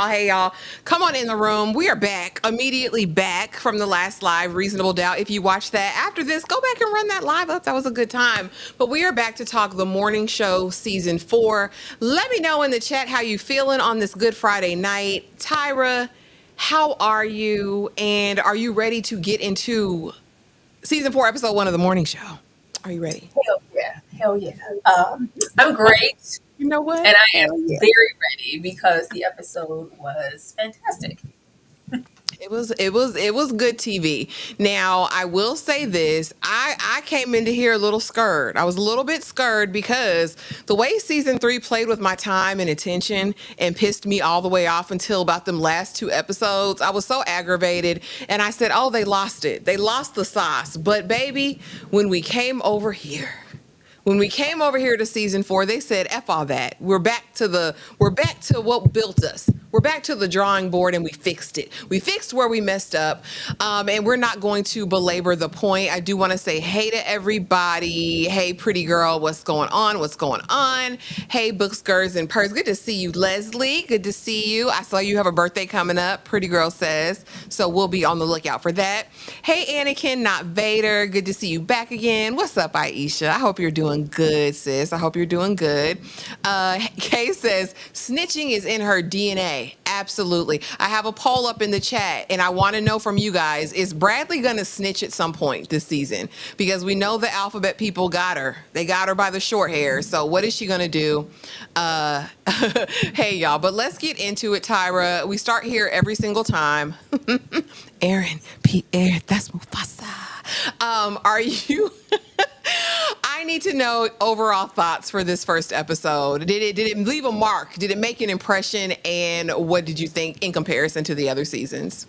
Hey y'all, come on in the room. We are back, immediately back from the last live, Reasonable Doubt. If you watched that after this, go back and run that live up. That was a good time. But we are back to talk the morning show season 4. Let me know in the chat how you feeling on this Good Friday night. Tyra, how are you? And are you ready to get into season 4, episode 1 of the morning show? Are you ready? Hell yeah. Hell yeah. I'm great. You know what? And I am very ready because the episode was fantastic. It was good TV. Now, I will say this. I came into here a little scared. I was a little bit scared because the way season 3 played with my time and attention and pissed me all the way off until about them last 2 episodes, I was so aggravated and I said, "Oh, they lost it. They lost the sauce." But baby, when we came over here, to season 4, they said, F all that. We're back to what built us. We're back to the drawing board and we fixed it. We fixed where we messed up. And we're not going to belabor the point. I do want to say hey to everybody. Hey, pretty girl, what's going on? What's going on? Hey, books, girls, and purrs. Good to see you, Leslie. Good to see you. I saw you have a birthday coming up, pretty girl says. So we'll be on the lookout for that. Hey, Anakin, not Vader. Good to see you back again. What's up, Aisha? I hope you're doing good, sis. I hope you're doing good. Kay says, snitching is in her DNA. Absolutely. I have a poll up in the chat, and I want to know from you guys, is Bradley going to snitch at some point this season? Because we know the alphabet people got her. They got her by the short hair. So what is she going to do? Hey, y'all. But let's get into it, Tyra. We start here every single time. Aaron, Pierre, that's Mufasa. Are you... I need to know overall thoughts for this first episode. Did it leave a mark? Did it make an impression? And what did you think in comparison to the other seasons?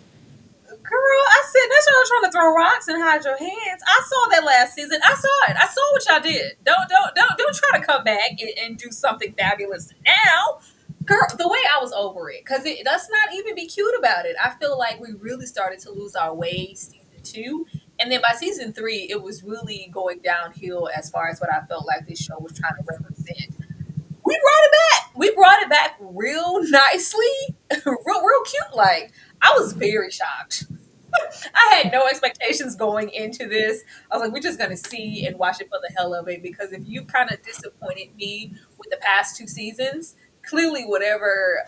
Girl, I said that's y'all trying to throw rocks and hide your hands. I saw that last season. I saw it. I saw what y'all did. Don't try to come back and do something fabulous now. Girl, the way I was over it, because let's not even be cute about it. I feel like we really started to lose our way season 2. And then by season 3, it was really going downhill as far as what I felt like this show was trying to represent. We brought it back. We brought it back real nicely, real cute. Like, I was very shocked. I had no expectations going into this. I was like, we're just going to see and watch it for the hell of it. Because if you kind of disappointed me with the past 2 seasons, clearly whatever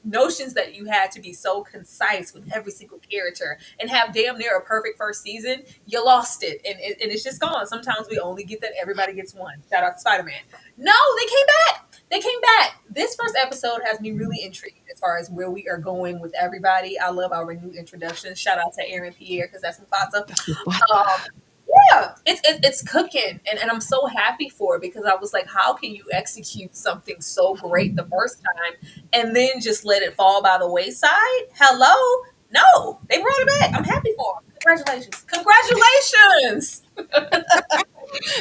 notions that you had to be so concise with every single character and have damn near a perfect first season, you lost it. And it's just gone. Sometimes we only get that everybody gets one. Shout out to Spider-Man. No, they came back. They came back. This first episode has me really intrigued as far as where we are going with everybody. I love our new introductions. Shout out to Aaron Pierre because that's Mufasa. Yeah, it's cooking, and I'm so happy for it because I was like, how can you execute something so great the first time and then just let it fall by the wayside? Hello? No, they brought it back. I'm happy for them. Congratulations. Congratulations.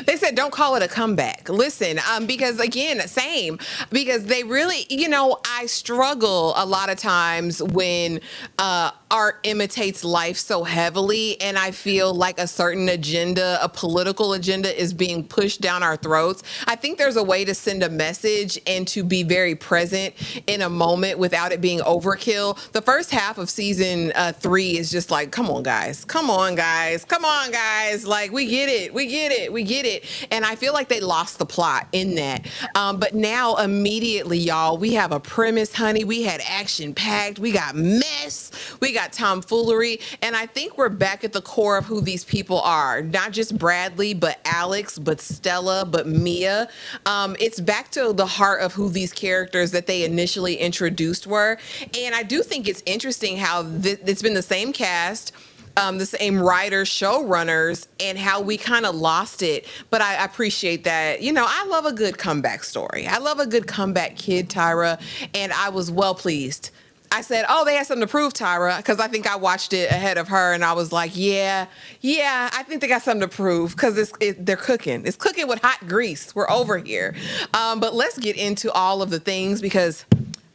They said don't call it a comeback. Listen, because again, same. Because they really, I struggle a lot of times when art imitates life so heavily, and I feel like a certain agenda, a political agenda, is being pushed down our throats. I think there's a way to send a message and to be very present in a moment without it being overkill. The first half of season 3 is just like, come on, guys. Come on, guys. Come on, guys. Like, we get it. We get it. We get it. And I feel like they lost the plot in that. But now immediately, y'all, we have a premise, honey. We had action packed. We got mess. We got tomfoolery. And I think we're back at the core of who these people are. Not just Bradley, but Alex, but Stella, but Mia. It's back to the heart of who these characters that they initially introduced were. And I do think it's interesting how it's been the same cast, the same writers, showrunners, and how we kind of lost it. But I appreciate that. I love a good comeback story. I love a good comeback kid, Tyra, and I was well pleased. I said, oh, they had something to prove, Tyra, because I think I watched it ahead of her, and I was like, yeah, I think they got something to prove, because they're cooking. It's cooking with hot grease. We're over here. But let's get into all of the things, because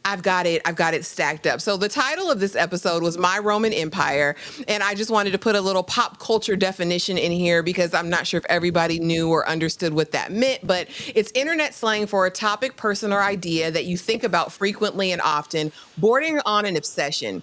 I've got it stacked up. So the title of this episode was My Roman Empire. And I just wanted to put a little pop culture definition in here because I'm not sure if everybody knew or understood what that meant, but it's internet slang for a topic, person, or idea that you think about frequently and often, bordering on an obsession,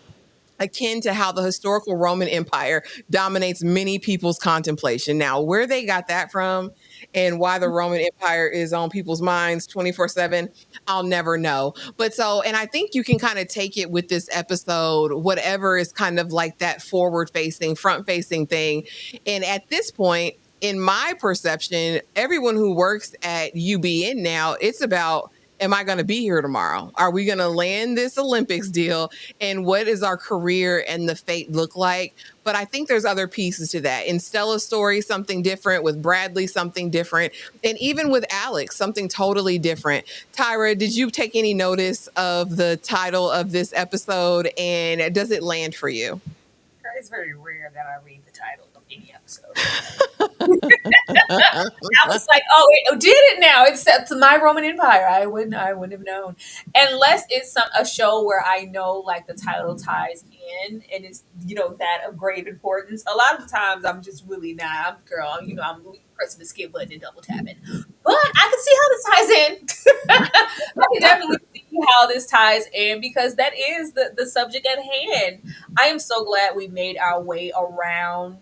akin to how the historical Roman Empire dominates many people's contemplation. Now, where they got that from and why the Roman Empire is on people's minds 24/7, I'll never know. But so, and I think you can kind of take it with this episode, whatever is kind of like that forward facing, front facing thing. And at this point, in my perception, everyone who works at UBN now, it's about, am I going to be here tomorrow? Are we going to land this Olympics deal? And what is our career and the fate look like? But I think there's other pieces to that. In Stella's story, something different. With Bradley, something different. And even with Alex, something totally different. Tyra, did you take any notice of the title of this episode? And does it land for you? It's very rare that I read the title of any episode. I was like, oh, it did it now. It's My Roman Empire. I wouldn't have known. Unless it's a show where I know like the title ties in and it's, that of grave importance. A lot of the times I'm just really not. I'm girl, I'm pressing the skip button and double tapping. But I can see how this ties in. I can definitely see how this ties in because that is the subject at hand. I am so glad we made our way around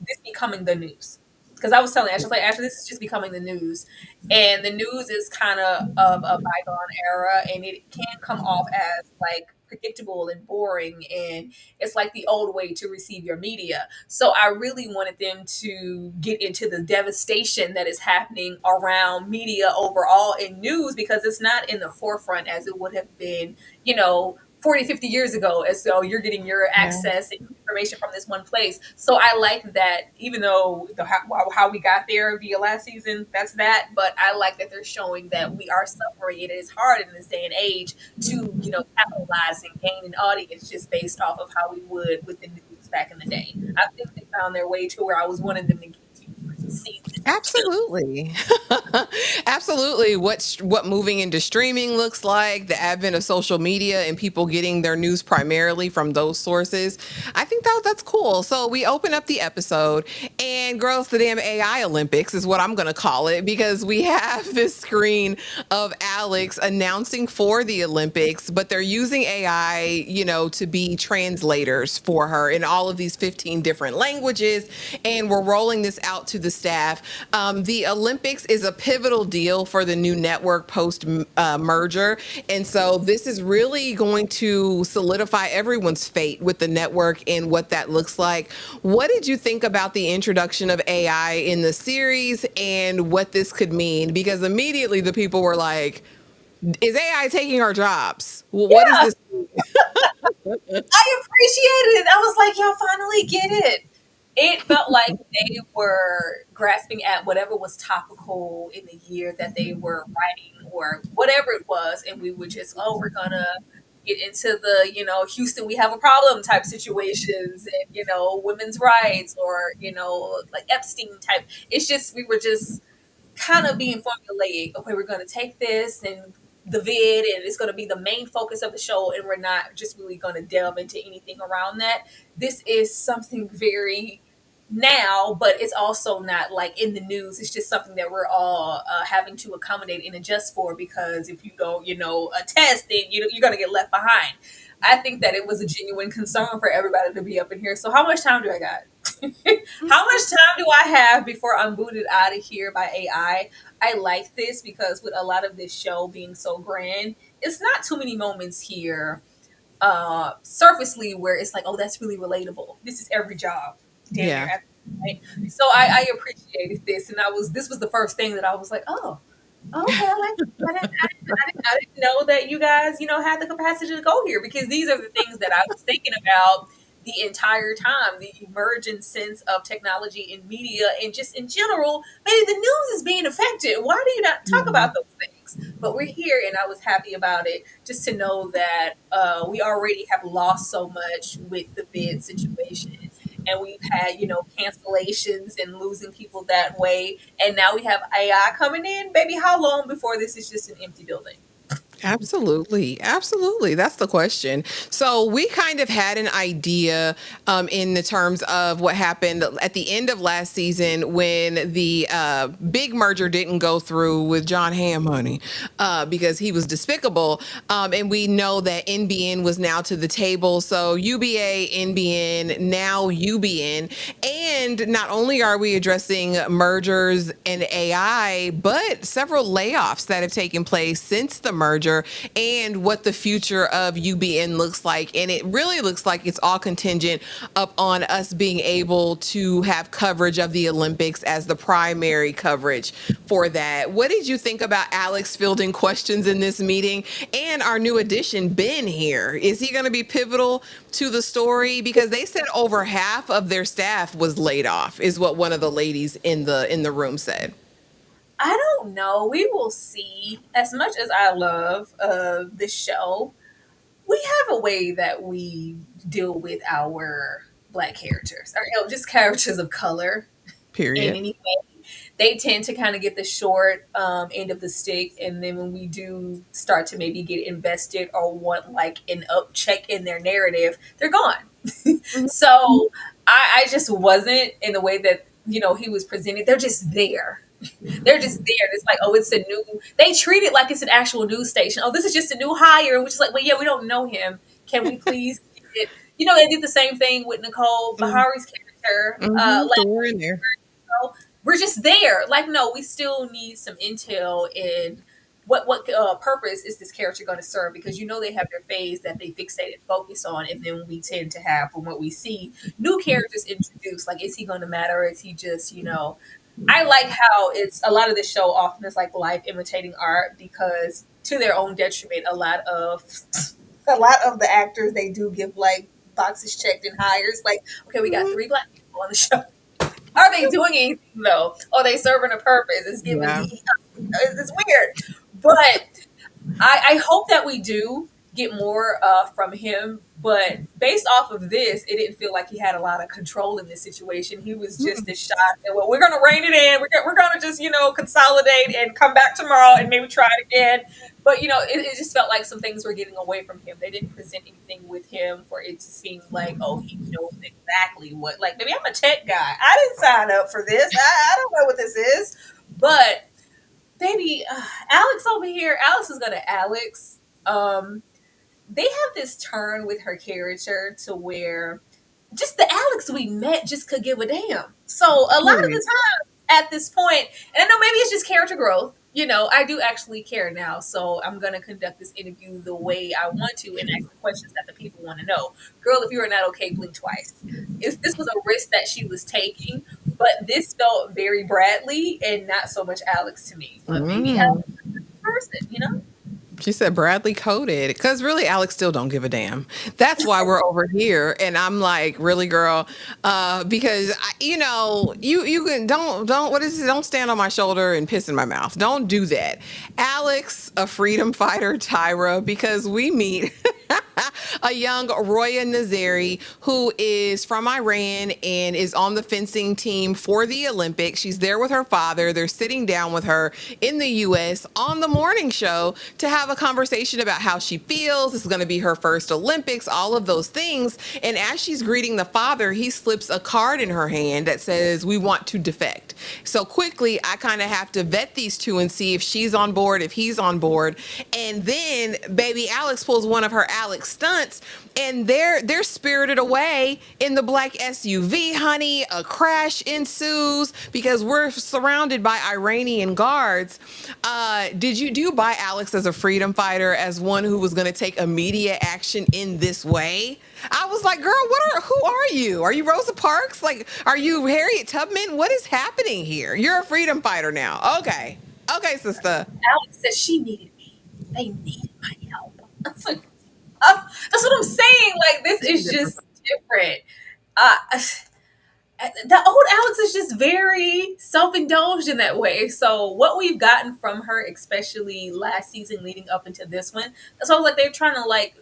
this becoming the news. Because I was telling Ashley, like, Ashley, this is just becoming the news. And the news is kind of a bygone era, and it can come off as like predictable and boring. And it's like the old way to receive your media. So I really wanted them to get into the devastation that is happening around media overall in news because it's not in the forefront as it would have been, 40, 50 years ago. And so you're getting your Yeah. access and information from this one place. So I like that, even though how we got there via last season, that's that. But I like that they're showing that we are suffering. It is hard in this day and age to, capitalize and gain an audience just based off of how we would with the news back in the day. I think they found their way to where I was wanting them to get to season two. Absolutely. Absolutely. What moving into streaming looks like, the advent of social media and people getting their news primarily from those sources. I think that's cool. So we open up the episode and girls, the damn AI Olympics is what I'm going to call it because we have this screen of Alex announcing for the Olympics, but they're using AI, to be translators for her in all of these 15 different languages. And we're rolling this out to the staff. The Olympics is a pivotal deal for the new network post merger. And so this is really going to solidify everyone's fate with the network and what that looks like. What did you think about the introduction of AI in the series and what this could mean? Because immediately the people were like, is AI taking our jobs? Well, what is Yeah, this? I appreciated it. I was like, y'all finally get it. It felt like they were grasping at whatever was topical in the year that they were writing or whatever it was. And we would just, oh, we're going to get into the, Houston, we have a problem type situations and, women's rights or, like Epstein type. It's just, we were just kind of being formulaic. Okay, we're going to take this and the vid, and it's going to be the main focus of the show, and we're not just really going to delve into anything around that. This is something very now, but it's also not like in the news. It's just something that we're all having to accommodate and adjust for because if you don't, attest, then you're going to get left behind. I think that it was a genuine concern for everybody to be up in here. So, how much time do I got? How much time do I have before I'm booted out of here by AI? I like this because with a lot of this show being so grand, it's not too many moments here surfacely where it's like, oh, that's really relatable. This is every job, damn near. Yeah. Right? So I appreciated this, and this was the first thing that I was like, oh, okay, I like this. I didn't know that you guys, had the capacity to go here because these are the things that I was thinking about the entire time. The emergent sense of technology in media and just in general, maybe the news is being affected. Why do you not talk about those things? But we're here, and I was happy about it just to know that we already have lost so much with the bid situation. And we've had, cancellations and losing people that way. And now we have AI coming in. Baby, how long before this is just an empty building? Absolutely. Absolutely. That's the question. So we kind of had an idea in the terms of what happened at the end of last season when the big merger didn't go through with John Ham Honey because he was despicable. And we know that NBN was now to the table. So UBA, NBN, now UBN. And not only are we addressing mergers and AI, but several layoffs that have taken place since the merger and what the future of UBN looks like. And it really looks like it's all contingent upon us being able to have coverage of the Olympics as the primary coverage for that. What did you think about Alex fielding questions in this meeting and our new addition, Ben, here? Is he going to be pivotal to the story? Because they said over half of their staff was laid off, is what one of the ladies in the room said. I don't know. We will see. As much as I love this show, we have a way that we deal with our black characters, or just characters of color in Period. any way. They tend to kind of get the short end of the stick, and then when we do start to maybe get invested or want like an up check in their narrative, they're gone. So I just wasn't in the way that he was presented. They're just there. They're just there. It's like, oh, it's a new. They treat it like it's an actual news station. Oh, this is just a new hire, which is like, well, yeah, we don't know him. Can we please get it? They did the same thing with Nicole Bahari's character. Mm-hmm. Last Thor in there. know, we're just there. Like, no, we still need some intel in what purpose is this character going to serve? Because they have their phase that they fixate and focus on, and then we tend to have from what we see new characters introduced. Like, is he going to matter? Is he just I like how it's a lot of this show often is like life imitating art because to their own detriment, a lot of the actors they do give like boxes checked and hires. Like, okay, we got Mhm. three black people on the show. Are they doing anything though? Are they serving a purpose? It's giving Yeah. it's weird. But I hope that we do get more from him. But based off of this, it didn't feel like he had a lot of control in this situation. He was just Mm. this shot that, well, we're going to rein it in. We're going to just, consolidate and come back tomorrow and maybe try it again. But, it just felt like some things were getting away from him. They didn't present anything with him for it to seem like, oh, he knows exactly what. Like, maybe I'm a tech guy. I didn't sign up for this. I don't know what this is. But baby, Alex over here, Alex is gonna Alex. They have this turn with her character to where just the Alex we met just could give a damn. So a lot of Period. the time at this point, and I know maybe it's just character growth. I do actually care now, so I'm gonna conduct this interview the way I want to and ask the questions that the people want to know. Girl, if you are not okay, blink twice. If this was a risk that she was taking, but this felt very Bradley and not so much Alex to me. But maybe Mm. Alex is a good person. She said Bradley coded because really Alex still don't give a damn. That's why we're over here, and I'm like, really, girl, because you can don't what is it? Don't stand on my shoulder and piss in my mouth. Don't do that, Alex, a freedom fighter, Tyra, because we meet a young Roya Nazari who is from Iran and is on the fencing team for the Olympics. She's there with her father. They're sitting down with her in the US on the morning show to have a conversation about how she feels. This is going to be her first Olympics, all of those things. And as she's greeting the father, he slips a card in her hand that says, "We want to defect." So quickly, I kind of have to vet these two and see if she's on board, if he's on board. And then baby Alex pulls one of her Alex stunts and they're spirited away in the black SUV, honey. A crash ensues because we're surrounded by Iranian guards. Do you buy Alex as a freedom fighter, as one who was going to take immediate action in this way? I was like, girl, who are you? Are you Rosa Parks? Like, are you Harriet Tubman? What is happening here? You're a freedom fighter now. Okay. Okay, sister. Alex said she needed me. They needed my help. That's what I'm saying. Like, this is just different. Uh, the old Alex is just very self-indulged in that way. So what we've gotten from her, especially last season leading up into this one, that's why I was like they're trying to like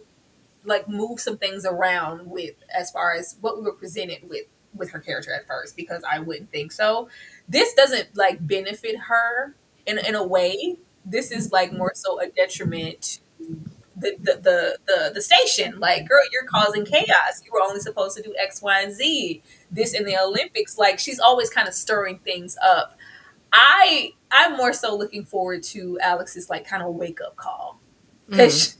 move some things around with as far as what we were presented with her character at first because I wouldn't think so. This doesn't like benefit her in a way. This is like more so a detriment the station. Like, girl, you're causing chaos. You were only supposed to do X, Y, and Z. This in the Olympics. Like, she's always kind of stirring things up. I'm more so looking forward to Alex's like kind of wake up call, Mm. because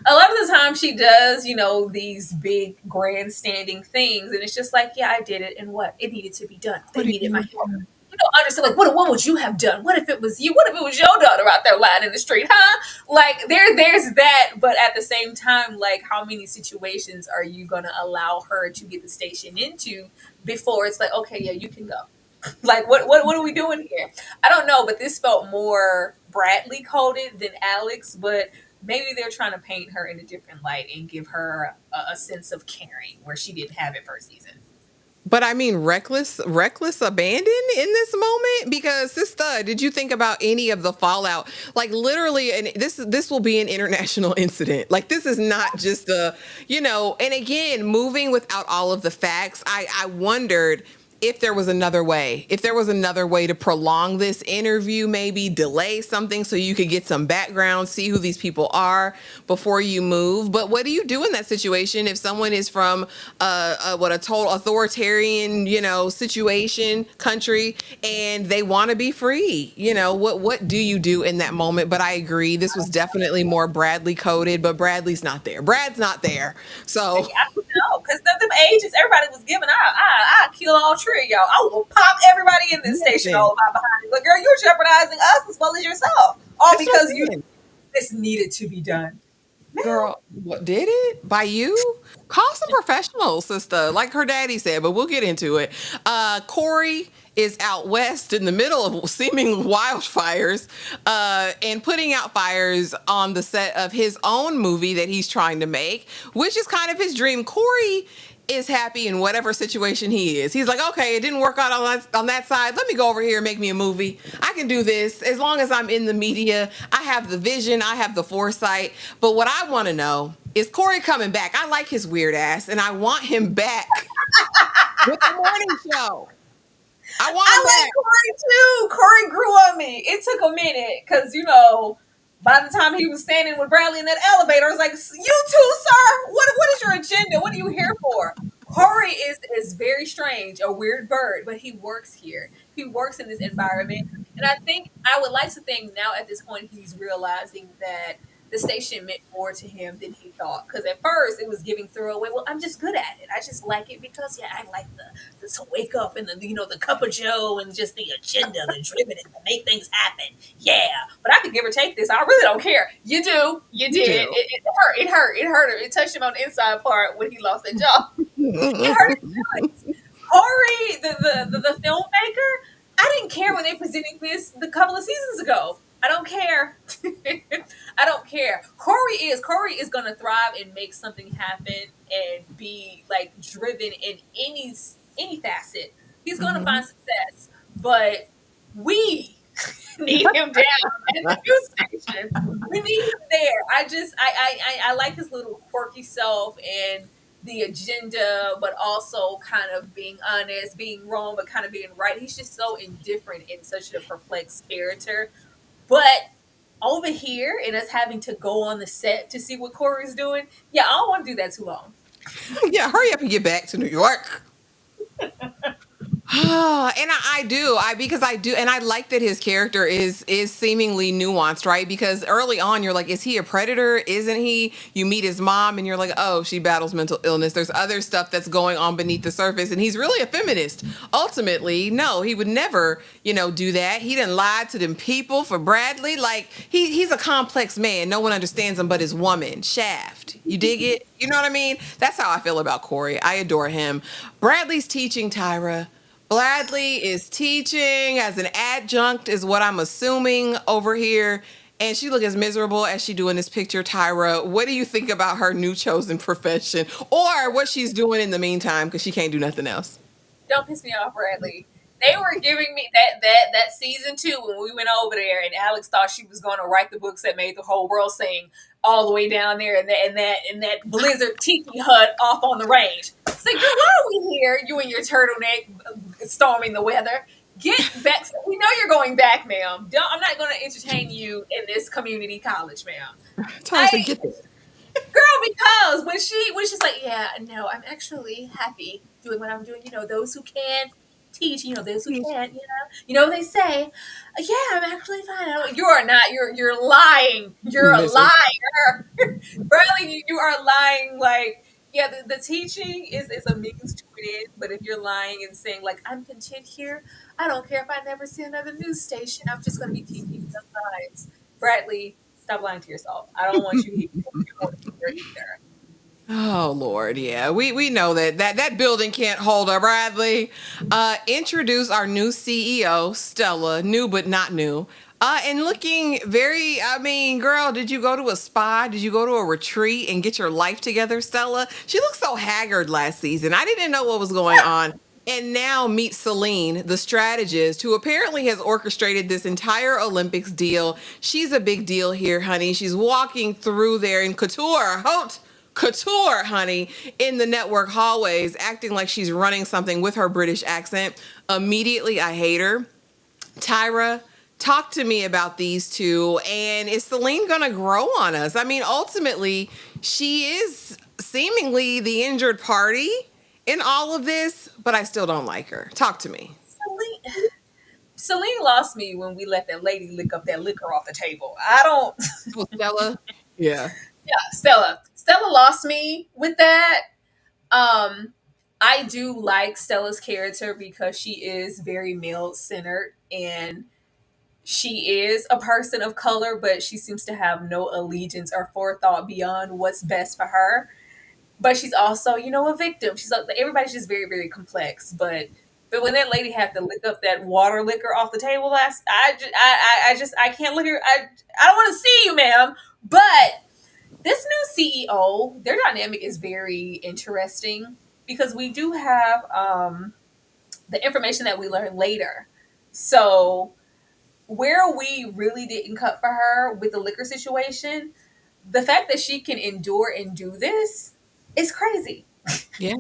a lot of the time she does, these big grandstanding things, and it's just like, yeah, I did it, and what? It needed to be done. They What do needed my you help. do? You don't understand, like, what would you have done? What if it was you? What if it was your daughter out there lying in the street, huh? Like, there's that, but at the same time, like, how many situations are you gonna allow her to get the station into before it's like, okay, yeah, you can go? Like, what are we doing here? I don't know, but this felt more Bradley coded than Alex, but maybe they're trying to paint her in a different light and give her a sense of caring where she didn't have it first season. But I mean, reckless abandon in this moment, because sister, did you think about any of the fallout? Like literally, and this will be an international incident. Like this is not just and again, moving without all of the facts. I wondered if there was another way, to prolong this interview, maybe delay something so you could get some background, see who these people are before you move. But what do you do in that situation if someone is from a total authoritarian, situation, country, and they want to be free? What do you do in that moment? But I agree, this was definitely more Bradley coded, but Bradley's not there. Brad's not there. So I don't know, because them ages everybody was giving, I kill all three of y'all. I will pop everybody in this station listen, all about behind you. But girl, you're jeopardizing us as well as yourself, all that's what because I'm saying. this needed to be done. Man, Girl, what did it by you? Call some professionals, sister, like her daddy said, but we'll get into it. Corey is out west in the middle of seeming wildfires and putting out fires on the set of his own movie that he's trying to make, which is kind of his dream. Corey is happy in whatever situation he is. He's like, okay, it didn't work out on that side. Let me go over here and make me a movie. I can do this as long as I'm in the media. I have the vision. I have the foresight. But what I want to know is Corey coming back. I like his weird ass, and I want him back with the morning show. I want him I like back. Corey too. Corey grew on me. It took a minute because by the time he was standing with Bradley in that elevator, I was like, "You too, sir. What is your agenda? What are you here for?" Corey is very strange, a weird bird, but he works here. He works in this environment, and I would like to think now at this point he's realizing that the station meant more to him than he thought. Because at first it was giving throwaway. Well, I'm just good at it. I just like it because, yeah, I like the to wake up and the cup of Joe and just the agenda, the driven and to make things happen. Yeah, but I could give or take this. I really don't care. You do, you You did. do. It hurt. It hurt him. It touched him on the inside part when he lost that job. It hurt his feelings. Corey, the filmmaker, I didn't care when they presented this the couple of seasons ago. I don't care. I don't care. Corey is gonna thrive and make something happen and be like driven in any facet. He's gonna Mhm. find success, but we need him down at the news station. We need him there. I like his little quirky self and the agenda, but also kind of being honest, being wrong, but kind of being right. He's just so indifferent in such a perplexed character. But over here and us having to go on the set to see what Corey's doing, yeah, I don't want to do that too long. Yeah, hurry up and get back to New York. And I do, because I do, and I like that his character is seemingly nuanced, right? Because early on, you're like, is he a predator? Isn't he? You meet his mom, and you're like, oh, she battles mental illness. There's other stuff that's going on beneath the surface, and he's really a feminist. Ultimately, no, he would never, do that. He didn't lie to them people for Bradley. Like he's a complex man. No one understands him but his woman. Shaft. You dig it? You know what I mean? That's how I feel about Corey. I adore him. Bradley's teaching Tyra. Bradley is teaching as an adjunct, is what I'm assuming over here. And she look as miserable as she do in this picture. Tyra, what do you think about her new chosen profession, or what she's doing in the meantime, because she can't do nothing else? Don't piss me off, Bradley. They were giving me that season two when we went over there, and Alex thought she was going to write the books that made the whole world sing all the way down there in that blizzard tiki hut off on the range. It's like, girl, why are we here? You and your turtleneck storming the weather. Get back. We know you're going back, ma'am. Don't. I'm not going to entertain you in this community college, ma'am. Tyler I said, "Get there." Girl, because when she's like, yeah, no, I'm actually happy doing what I'm doing. Those who can't teach, those who can't, they say, yeah, I'm actually fine. You are not. You're lying. You're a Miserable. liar. Bradley, you are lying. Like, yeah, the teaching is a means to an end. But if you're lying and saying like, I'm content here, I don't care if I never see another news station. I'm just going to be teaching young minds. Bradley, stop lying to yourself. I don't want you here. You don't want to be here either. Oh Lord, yeah, we know that building can't hold her. Bradley, introduce our new CEO, Stella, new but not new, and looking very. I mean, girl, did you go to a spa? Did you go to a retreat and get your life together, Stella? She looked so haggard last season. I didn't know what was going on. And now meet Celine, the strategist, who apparently has orchestrated this entire Olympics deal. She's a big deal here, honey. She's walking through there in couture, honey, in the network hallways, acting like she's running something with her British accent. Immediately, I hate her. Tyra, talk to me about these two. And is Celine going to grow on us? I mean, ultimately, she is seemingly the injured party in all of this, but I still don't like her. Talk to me. Celine lost me when we let that lady lick up that liquor off the table. I don't. Oh, Stella? Yeah. Yeah, Stella. Stella lost me with that. Um, I do like Stella's character because she is very male centered and she is a person of color, but she seems to have no allegiance or forethought beyond what's best for her. But she's also, a victim. She's like everybody's just very, very complex. But when that lady had to lick up that water liquor off the table last, I can't look at her. I don't want to see you, ma'am. But this new CEO, their dynamic is very interesting because we do have the information that we learn later. So where we really didn't cut for her with the liquor situation, the fact that she can endure and do this is crazy. Yeah.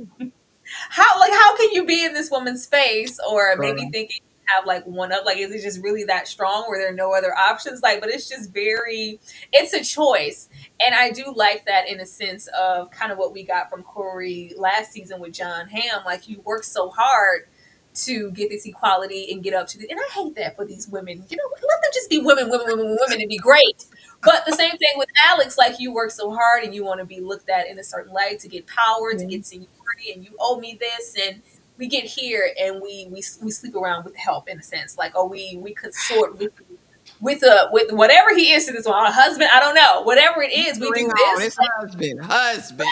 How can you be in this woman's face or maybe Girl. thinking you have like one up, like is it just really that strong where there are no other options, like, but it's just very, it's a choice. And I do like that in a sense of kind of what we got from Corey last season with John Hamm, like you work so hard to get this equality and get up to the, and I hate that for these women, let them just be women, women and be great. But the same thing with Alex, like you work so hard and you want to be looked at in a certain light to get power, to Yeah. get seniority, and you owe me this, and we get here and we sleep around with help in a sense, like oh we consort with whatever he is to this one, a husband, I don't know, whatever it is, we Bring do on this. his husband.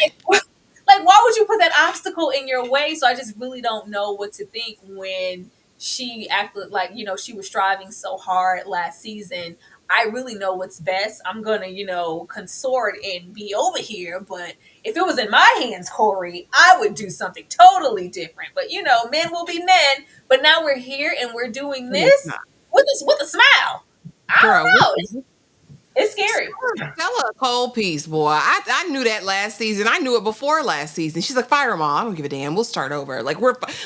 Like why would you put that obstacle in your way? So I just really don't know what to think when she acted like she was striving so hard last season. I really know what's best. I'm gonna consort and be over here, but if it was in my hands, Corey, I would do something totally different. But men will be men. But now we're here and we're doing And it's this not. with a smile. I Girl, don't know. It's scary. Stella a cold piece, boy. I knew that last season. I knew it before last season. She's like, fire them all. I don't give a damn. We'll start over. Like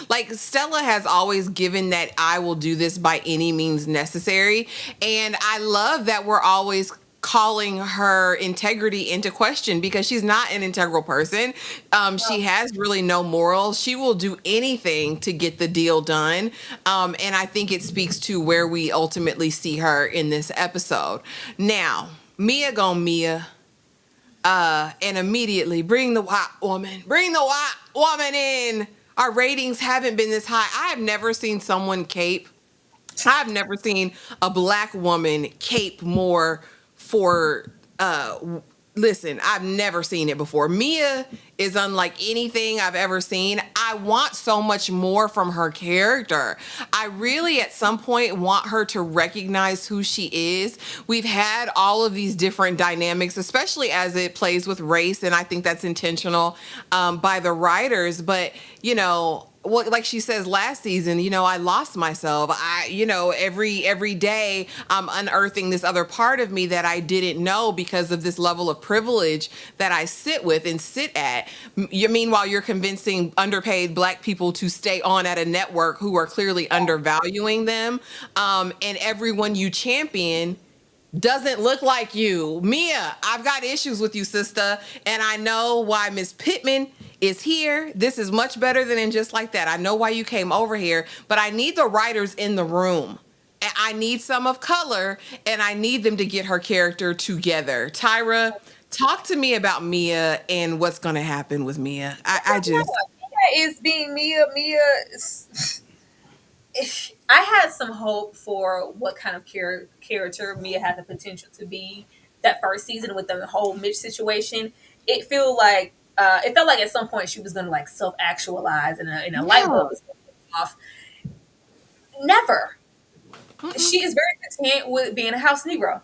like Stella has always given that I will do this by any means necessary. And I love that we're always calling her integrity into question because she's not an integral person. She has really no morals. She will do anything to get the deal done. And I think it speaks to where we ultimately see her in this episode. Now, Mia gone Mia, and immediately bring the white woman. Bring the white woman in. Our ratings haven't been this high. I have never seen someone cape. I've never seen a black woman cape more for listen, I've never seen it before. Mia is unlike anything I've ever seen. I want so much more from her character. I really, at some point, want her to recognize who she is. We've had all of these different dynamics, especially as it plays with race, and I think that's intentional by the writers. But, well, like she says last season, I lost myself. Every day I'm unearthing this other part of me that I didn't know because of this level of privilege that I sit with and sit at. that. Meanwhile, you're convincing underpaid Black people to stay on at a network who are clearly undervaluing them. And everyone you champion doesn't look like you. Mia, I've got issues with you, sister. And I know why Miss Pittman is here. This is much better than in Just Like That. I know why you came over here, but I need the writers in the room. And I need some of color, and I need them to get her character together. Tyra, talk to me about Mia and what's going to happen with Mia. I just, Mia is being Mia. I had some hope for what kind of character Mia had the potential to be that first season with the whole Mitch situation. It felt like at some point she was going to like self actualize and a light yeah. bulb was going to go off. Never. Mm-mm. She is very content with being a house Negro.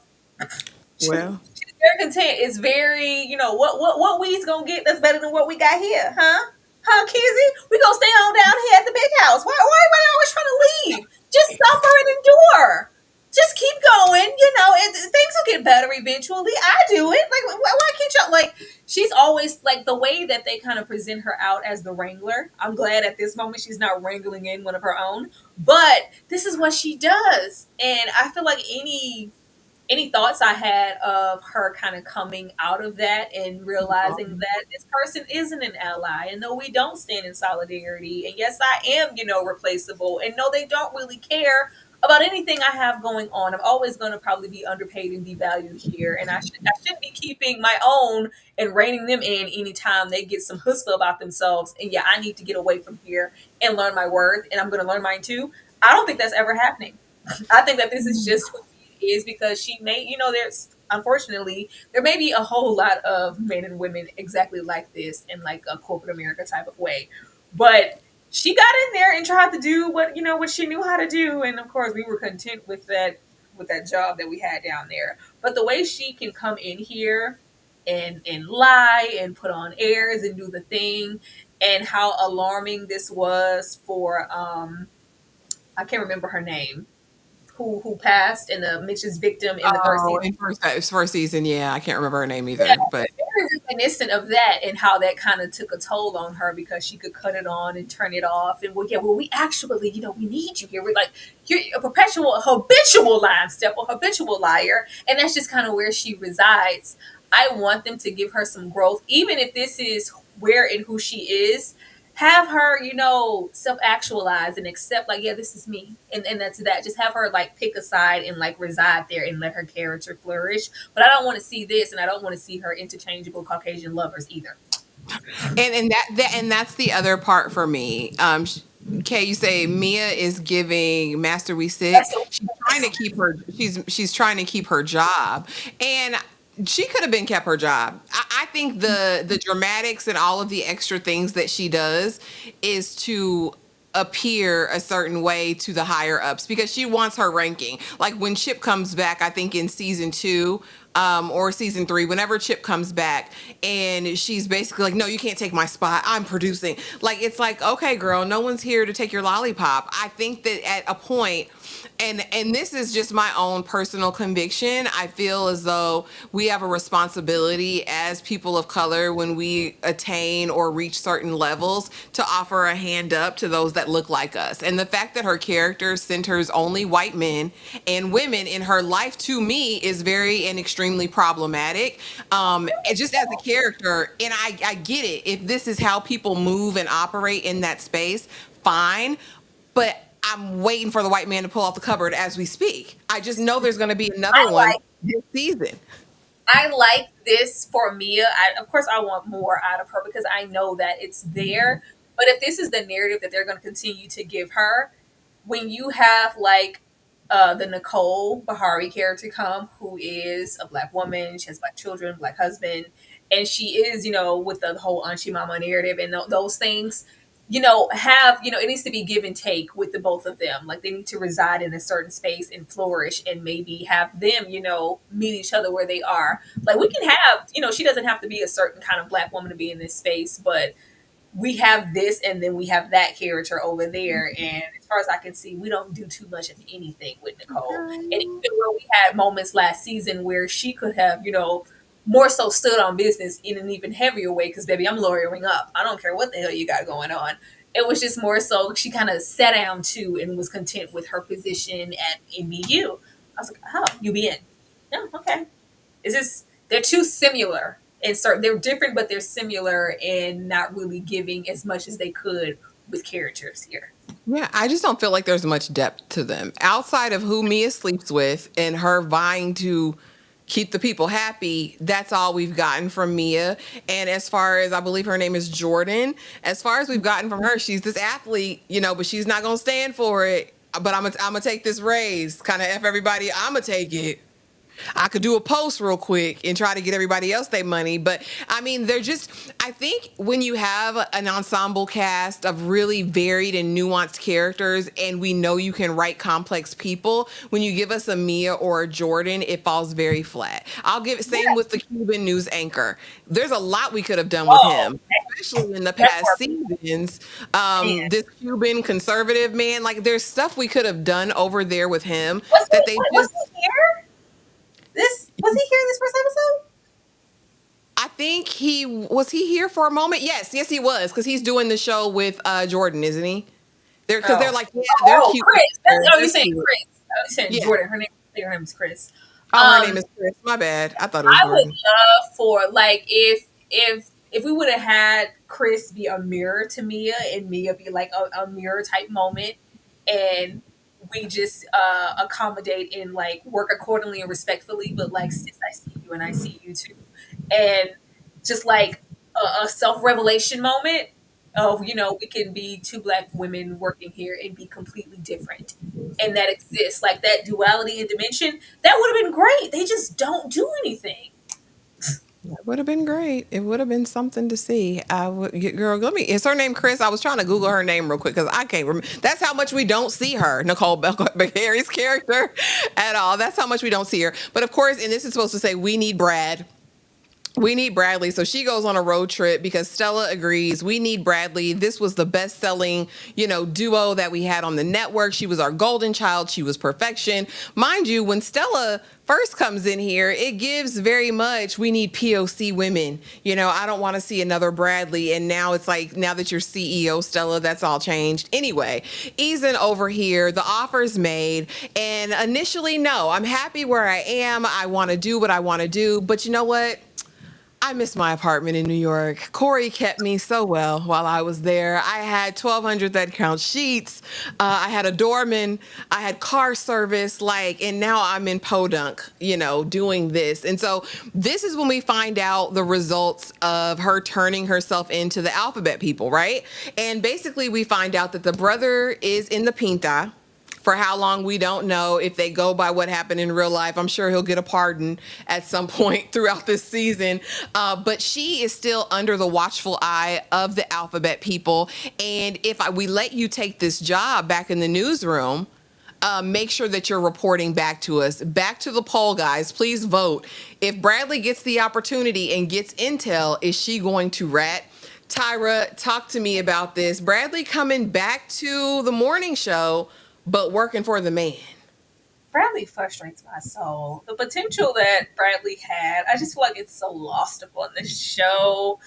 Well, She's very content. It's very, what we's gonna get that's better than what we got here, huh? Huh, Kizzy? We gonna stay on down here at the big house. Why everybody always trying to leave? Just suffer and endure. Just keep going. Things will get better eventually. I do it. Like, why can't y'all? Like, she's always like the way that they kind of present her out as the wrangler. I'm glad at this moment she's not wrangling in one of her own, but this is what she does, and I feel like any thoughts I had of her kind of coming out of that and realizing that this person isn't an ally, and though we don't stand in solidarity, and yes, I am, replaceable, and no, they don't really care about anything I have going on. I'm always going to probably be underpaid and devalued here, and I should be keeping my own and reining them in anytime they get some chutzpah about themselves. And yeah, I need to get away from here and learn my worth, and I'm going to learn mine too. I don't think that's ever happening. I think that this is just who she is because she may, there's unfortunately there may be a whole lot of men and women exactly like this in like a corporate America type of way, but she got in there and tried to do what she knew how to do, and of course we were content with that job that we had down there. But the way she can come in here and lie and put on airs and do the thing, and how alarming this was for I can't remember her name, who passed in the Mitch's victim in the first oh, season. in first season, yeah, I can't remember her name Yeah, either, but very reminiscent of that and how that kind of took a toll on her because she could cut it on and turn it off. And we actually, we need you here. We're like, you're a perpetual, habitual line step, a habitual liar. And that's just kind of where she resides. I want them to give her some growth, even if this is where and who she is. Have her, self actualize and accept, like, yeah, this is me. And that's that. Just have her, like, pick a side and, like, reside there and let her character flourish. But I don't want to see this, and I don't want to see her interchangeable Caucasian lovers either. and that's the other part for me. Kay, you say Mia is giving Master We Sick. That's so She's trying to keep her. She's trying to keep her job, and she could have been kept her job. I think the dramatics and all of the extra things that she does is to appear a certain way to the higher ups because she wants her ranking. Like when Chip comes back, I think in season 2 or season 3, whenever Chip comes back, and she's basically like, "No, you can't take my spot. I'm producing." Like it's like, okay, girl, no one's here to take your lollipop. I think that at a point, and this is just my own personal conviction, I feel as though we have a responsibility as people of color when we attain or reach certain levels to offer a hand up to those that look like us. And the fact that her character centers only white men and women in her life, to me, is very and extremely problematic. Just as a character, and I get it. If this is how people move and operate in that space, fine. But I'm waiting for the white man to pull off the cupboard as we speak. I just know there's going to be another I one like this season. I like this for Mia. Of course, I want more out of her because I know that it's there. But if this is the narrative that they're going to continue to give her, when you have like the Nicole Bahari character come, who is a black woman, she has black children, black husband, and she is, with the whole Anchi Mama narrative and those things, it needs to be give and take with the both of them. Like they need to reside in a certain space and flourish and maybe have them, meet each other where they are. Like we can have, she doesn't have to be a certain kind of black woman to be in this space, but we have this and then we have that character over there. And as far as I can see, we don't do too much of anything with Nicole. And even when we had moments last season where she could have, more so stood on business in an even heavier way because, baby, I'm lawyering up. I don't care what the hell you got going on. It was just more so she kind of sat down too and was content with her position at NBU. I was like, oh, UBN. No, okay. It's just, they're too similar. And so they're different, but they're similar and not really giving as much as they could with characters here. Yeah, I just don't feel like there's much depth to them outside of who Mia sleeps with and her vying to keep the people happy. That's all we've gotten from Mia. And as far as, I believe her name is Jordan, as far as we've gotten from her, she's this athlete, but she's not going to stand for it. But I'm gonna take this raise, kind of F everybody. I'm gonna take it. I could do a post real quick and try to get everybody else their money. But I mean, they're just, I think when you have an ensemble cast of really varied and nuanced characters, and we know you can write complex people, when you give us a Mia or a Jordan, it falls very flat. I'll give it, same with the Cuban news anchor. There's a lot we could have done with Oh, him, especially in the that's past more seasons. man. This Cuban conservative man, like there's stuff we could have done over there with him Was that he, they wait, was just, he here? This was he here in this first episode? I think he here for a moment? Yes, he was, because he's doing the show with Jordan, isn't he? Because they're Oh, like, yeah, they're cute Chris. together. Oh, They're you're saying cute. Chris. Oh, you're saying Yeah. Jordan. Her name is Chris. Oh, her name Um, is Chris. My bad. I thought it was I would Jordan. love for, like, if we would have had Chris be a mirror to Mia and Mia be like a mirror type moment, and we just accommodate and like work accordingly and respectfully, but like, sis, I see you and I see you too, and just like a self revelation moment of, we can be two black women working here and be completely different, and that exists, like that duality and dimension. That would have been great. They just don't do anything. That would have been great. It would have been something to see. I would, girl. Let me. Is her name Chris? I was trying to Google her name real quick because I can't remember. That's how much we don't see her, Nicole Harry's character, at all. That's how much we don't see her. But of course, and this is supposed to say we need Brad. We need Bradley. So she goes on a road trip because Stella agrees. We need Bradley. This was the best selling, duo that we had on the network. She was our golden child. She was perfection. Mind you, when Stella first comes in here, it gives very much, we need POC women. I don't want to see another Bradley. And now it's like, now that you're CEO, Stella, that's all changed. Anyway, Eason over here, the offer's made. And initially, no, I'm happy where I am. I want to do what I want to do. But you know what? I miss my apartment in New York. Corey kept me so well while I was there. I had 1,200 that count sheets. I had a doorman. I had car service. And now I'm in Podunk, doing this. And so this is when we find out the results of her turning herself into the alphabet people, right? And basically we find out that the brother is in the Pinta. For how long, we don't know. If they go by what happened in real life, I'm sure he'll get a pardon at some point throughout this season. But she is still under the watchful eye of the alphabet people. And if we let you take this job back in the newsroom, make sure that you're reporting back to us. Back to the poll, guys. Please vote. If Bradley gets the opportunity and gets intel, is she going to rat? Tyra, talk to me about this. Bradley coming back to the morning show, but working for the man. Bradley frustrates my soul. The potential that Bradley had, I just feel like it's so lost upon this show.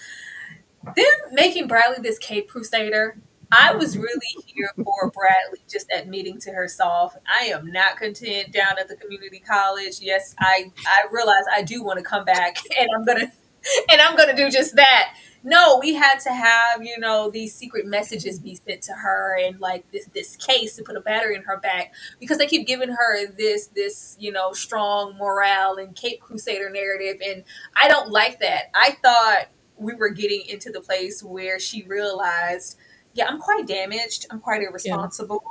Them making Bradley this Cape Crusader, I was really here for Bradley just admitting to herself, I am not content down at the community college. Yes, I realize I do want to come back, and I'm gonna do just that. No, we had to have, these secret messages be sent to her, and like this case to put a battery in her back, because they keep giving her this strong morale and Cape Crusader narrative, and I don't like that. I thought we were getting into the place where she realized, yeah, I'm quite damaged. I'm quite Yeah. irresponsible.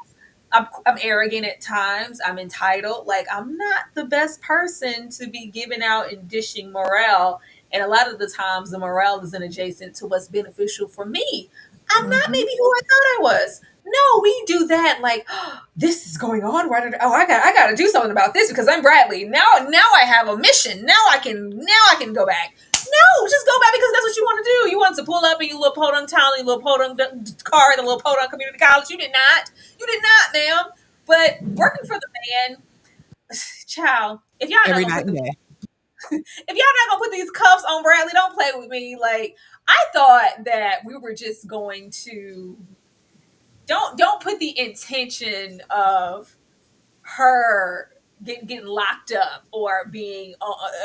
I'm arrogant at times. I'm entitled. Like, I'm not the best person to be giving out and dishing morale. And a lot of the times, the morale isn't adjacent to what's beneficial for me. I'm not Mm-hmm. maybe who I thought I was. No, we do that like, oh, this is going on. Right? Oh, I got to do something about this because I'm Bradley. Now I have a mission. Now I can go back. No, just go back because that's what you want to do. You want to pull up in your little podunk town, your little podunk car at the little podunk community college. You did not. You did not, ma'am. But working for the man, child, if y'all not Every gonna night put and the day. If y'all not gonna put these cuffs on Bradley, don't play with me. Like, I thought that we were just going to don't put the intention of her getting locked up or being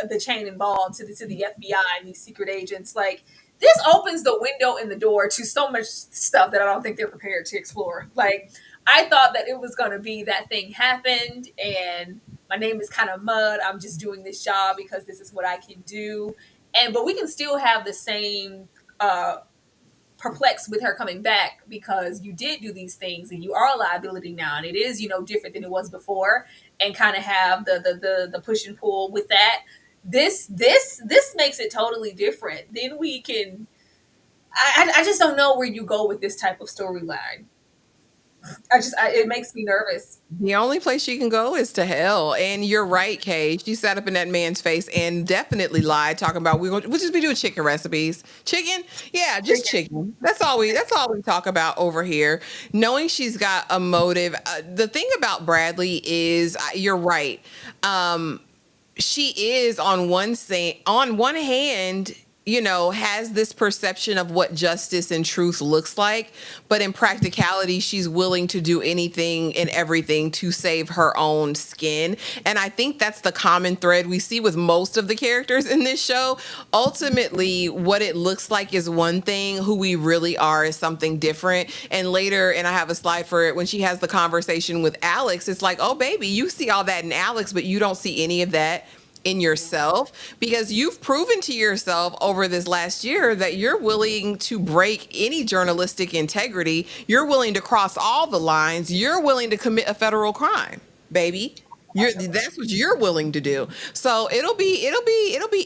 the chain involved to the FBI and these secret agents. Like, this opens the window and the door to so much stuff that I don't think they're prepared to explore. Like, I thought that it was going to be that thing happened and my name is kind of mud. I'm just doing this job because this is what I can do. And but we can still have the same perplexed with her coming back because you did do these things and you are a liability now and it is different than it was before, and kind of have the push and pull with that. This makes it totally different. Then we can I just don't know where you go with this type of storyline. It makes me nervous. The only place she can go is to hell. And you're right, Kay. She sat up in that man's face and definitely lied, talking about we'll just be doing chicken recipes. Chicken? Yeah, just chicken. That's all we talk about over here. Knowing she's got a motive. The thing about Bradley is you're right. She is on one hand, has this perception of what justice and truth looks like, but in practicality she's willing to do anything and everything to save her own skin. And I think that's the common thread we see with most of the characters in this show. Ultimately, what it looks like is one thing, who we really are is something different. And later, and I have a slide for it, when she has the conversation with Alex, it's like, oh baby, you see all that in Alex, but you don't see any of that in yourself, because you've proven to yourself over this last year that you're willing to break any journalistic integrity. You're willing to cross all the lines. You're willing to commit a federal crime, baby. That's what you're willing to do. So it'll be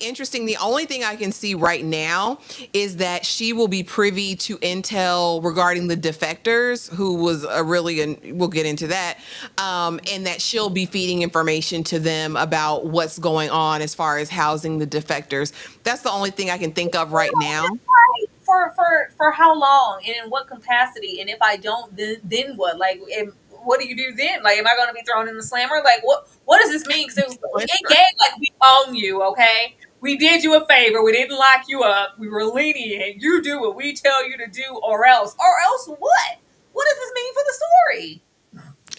interesting. The only thing I can see right now is that she will be privy to intel regarding the defectors, who was and we'll get into that, and that she'll be feeding information to them about what's going on as far as housing the defectors. That's the only thing I can think of right now. For how long and in what capacity, and if I don't, then what? Like, what do you do then? Like, am I going to be thrown in the slammer? Like, what does this mean? Because it gave like we own you, okay? We did you a favor. We didn't lock you up. We were lenient. You do what we tell you to do, or else. Or else what? What does this mean for the story?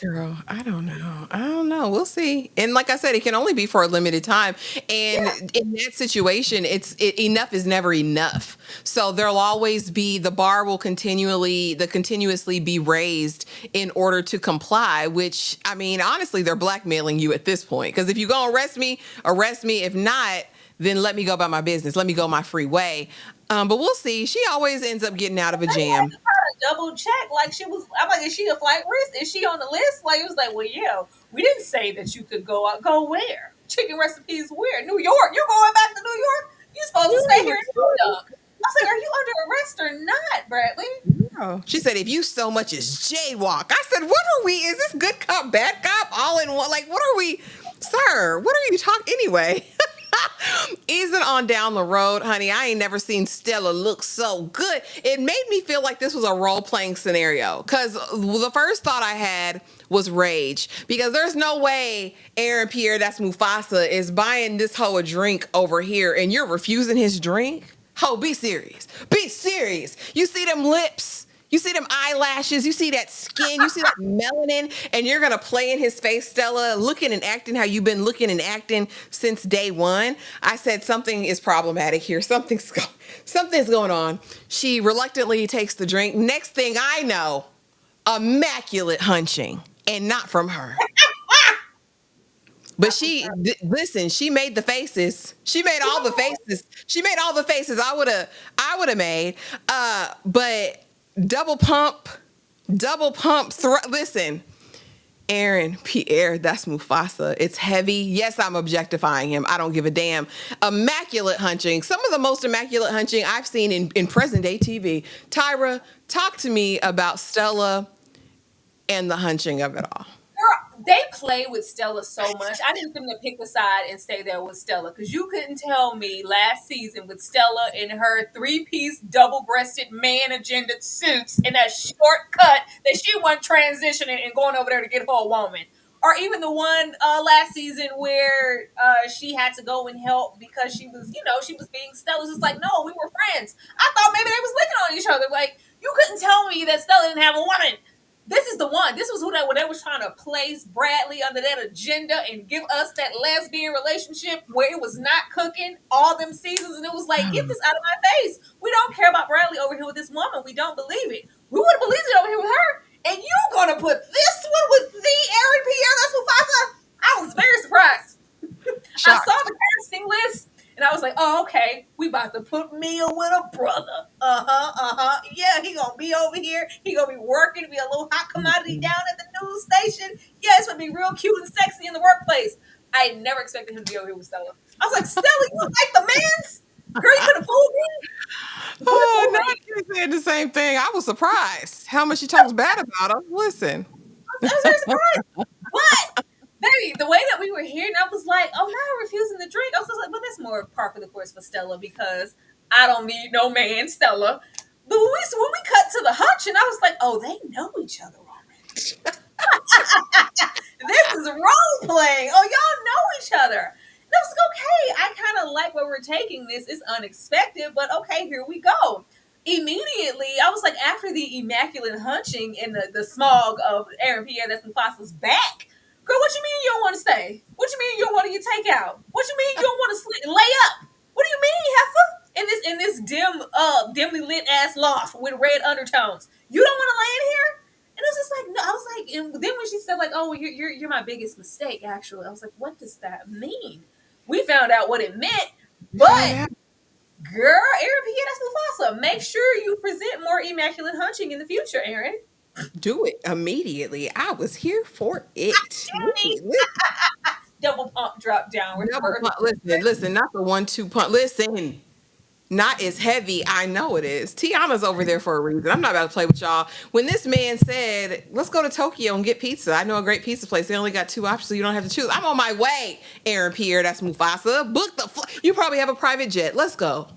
Girl, I don't know. I don't know. We'll see. And like I said, it can only be for a limited time. And Yeah. in that situation, enough is never enough. So there'll always be, the bar will continuously be raised in order to comply, which, I mean, honestly, they're blackmailing you at this point. Because if you go arrest me, arrest me. If not, then let me go about my business. Let me go my free way. But we'll see. She always ends up getting out of a jam. Double check. Like, I'm like, is she a flight risk? Is she on the list? Like, it was like, well, yeah, we didn't say that you could go out. Go where? Chicken recipes where? New York. You're going back to New York? You're supposed to stay here in New York. I was like, are you under arrest or not, Bradley? Oh. She said, if you so much as jaywalk. I said, what are we? Is this good cop, bad cop, all in one? Like, what are we? Sir, what are you talking anyway? Easing on down the road, honey. I ain't never seen Stella look so good. It made me feel like this was a role-playing scenario, because the first thought I had was rage, because there's no way Aaron Pierre, that's Mufasa, is buying this hoe a drink over here and you're refusing his drink. Ho, be serious. Be serious. You see them lips? You see them eyelashes, you see that skin, you see that melanin, and you're gonna play in his face, Stella, looking and acting how you've been looking and acting since day one. I said something is problematic here. Something's going on. She reluctantly takes the drink. Next thing I know, immaculate hunching, and not from her. But listen, she made the faces. She made all the faces. She made all the faces I would have made. But double pump, listen, Aaron Pierre, that's Mufasa. It's heavy. Yes, I'm objectifying him. I don't give a damn. Immaculate hunching. Some of the most immaculate hunching I've seen in present day TV. Tyra, talk to me about Stella and the hunching of it all. Girl, they play with Stella so much. I need them to pick a side and stay there with Stella, because you couldn't tell me last season with Stella in her three-piece double-breasted man agenda suits and that short cut that she wasn't transitioning and going over there to get her a woman. or even the one last season where she had to go and help because she was, she was being Stella's just like, no, we were friends. I thought maybe they was licking on each other. Like, you couldn't tell me that Stella didn't have a woman. This is the one. This was who when they was trying to place Bradley under that agenda and give us that lesbian relationship where it was not cooking all them seasons, and it was like, get this out of my face. We don't care about Bradley over here with this woman. We don't believe it. We would have believed it over here with her. And you gonna put this one with the Aaron Pierre? That's Mufasa. I was very surprised. I Shocked. saw the casting list and I was like, oh, okay, we about to put Mia with a brother. Yeah, he gonna be over here. He gonna be working, be a little hot commodity down at the news station. Yeah, it's gonna be real cute and sexy in the workplace. I never expected him to be over here with Stella. I was like, Stella, you like the man's? Girl, you could have fooled me. You could have Oh, fooled no, me. you said the same thing. I was surprised how much she talks bad about him. Listen, I was very surprised. But baby, the way that we were hearing, I was like, oh, now refusing to drink. I was just like, but that's more par for the course for Stella because I don't need no man, Stella. But when we cut to the hunch, and I was like, oh, they know each other already. This is role playing. Oh, y'all know each other. And I was like, okay, I kind of like where we're taking this. It's unexpected, but okay, here we go. Immediately, I was like, after the immaculate hunching and the smog of Aaron Pierre that's Mufasa's back, girl, what you mean you don't want to stay? What you mean you don't want to get takeout? What you mean you don't want to lay up? What do you mean, heifer? In this dimly lit ass loft with red undertones, you don't want to lay in here? And it was just like, no, I was like, and then when she said like, oh, well, you're my biggest mistake, actually, I was like, what does that mean? We found out what it meant, found but out. girl, Aaron Pierre, that's Mufasa. Make sure you present more immaculate hunching in the future, Aaron. Do it immediately. I was here for it. Danny, double pump drop down Double reverse. punt. Listen, not the 1-2 punt. Listen, not as heavy. I know it is. Tiana's over there for a reason. I'm not about to play with y'all. When this man said, let's go to Tokyo and get pizza, I know a great pizza place. They only got 2 options, so you don't have to choose. I'm on my way, Aaron Pierre. That's Mufasa. Book the you probably have a private jet. Let's go.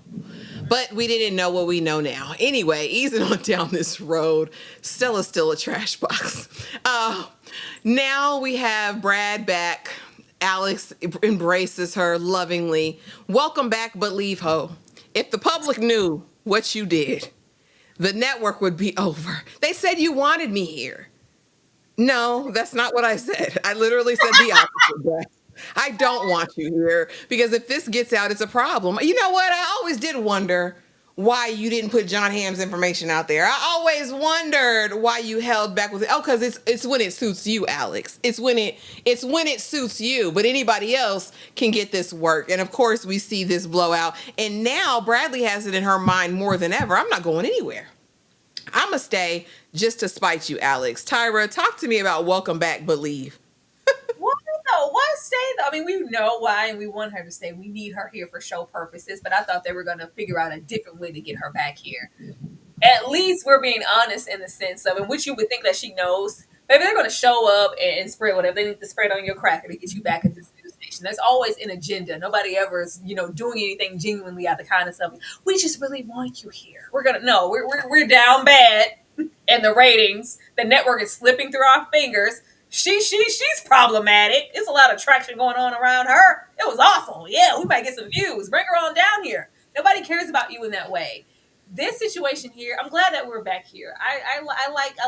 But we didn't know what we know now. Anyway, easing on down this road, Stella's still a trash box. Now we have Brad back. Alex embraces her lovingly. Welcome back, but leave ho. If the public knew what you did, the network would be over. They said you wanted me here. No, that's not what I said. I literally said the opposite. Brad. I don't want you here because if this gets out, it's a problem. You know what? I always did wonder why you didn't put John Hamm's information out there. I always wondered why you held back with it. Oh, because it's when it suits you, Alex. It's when it suits you. But anybody else can get this work. And of course, we see this blowout. And now Bradley has it in her mind more than ever. I'm not going anywhere. I'm gonna stay just to spite you, Alex. Tyra, talk to me about welcome back, but leave. Why though? Why stay though? I mean, we know why, and we want her to stay. We need her here for show purposes. But I thought they were going to figure out a different way to get her back here. At least we're being honest in the sense of, in which you would think that she knows. Maybe they're going to show up and spread whatever they need to spread on your cracker to get you back at this news station. There's always an agenda. Nobody ever is, doing anything genuinely out of the kindness of, we just really want you here. We're gonna no, we're down bad, and the ratings. The network is slipping through our fingers. She's problematic. It's a lot of traction going on around her. It was awful. Yeah, we might get some views. Bring her on down here. Nobody cares about you in that way. This situation here, I'm glad that we're back here. I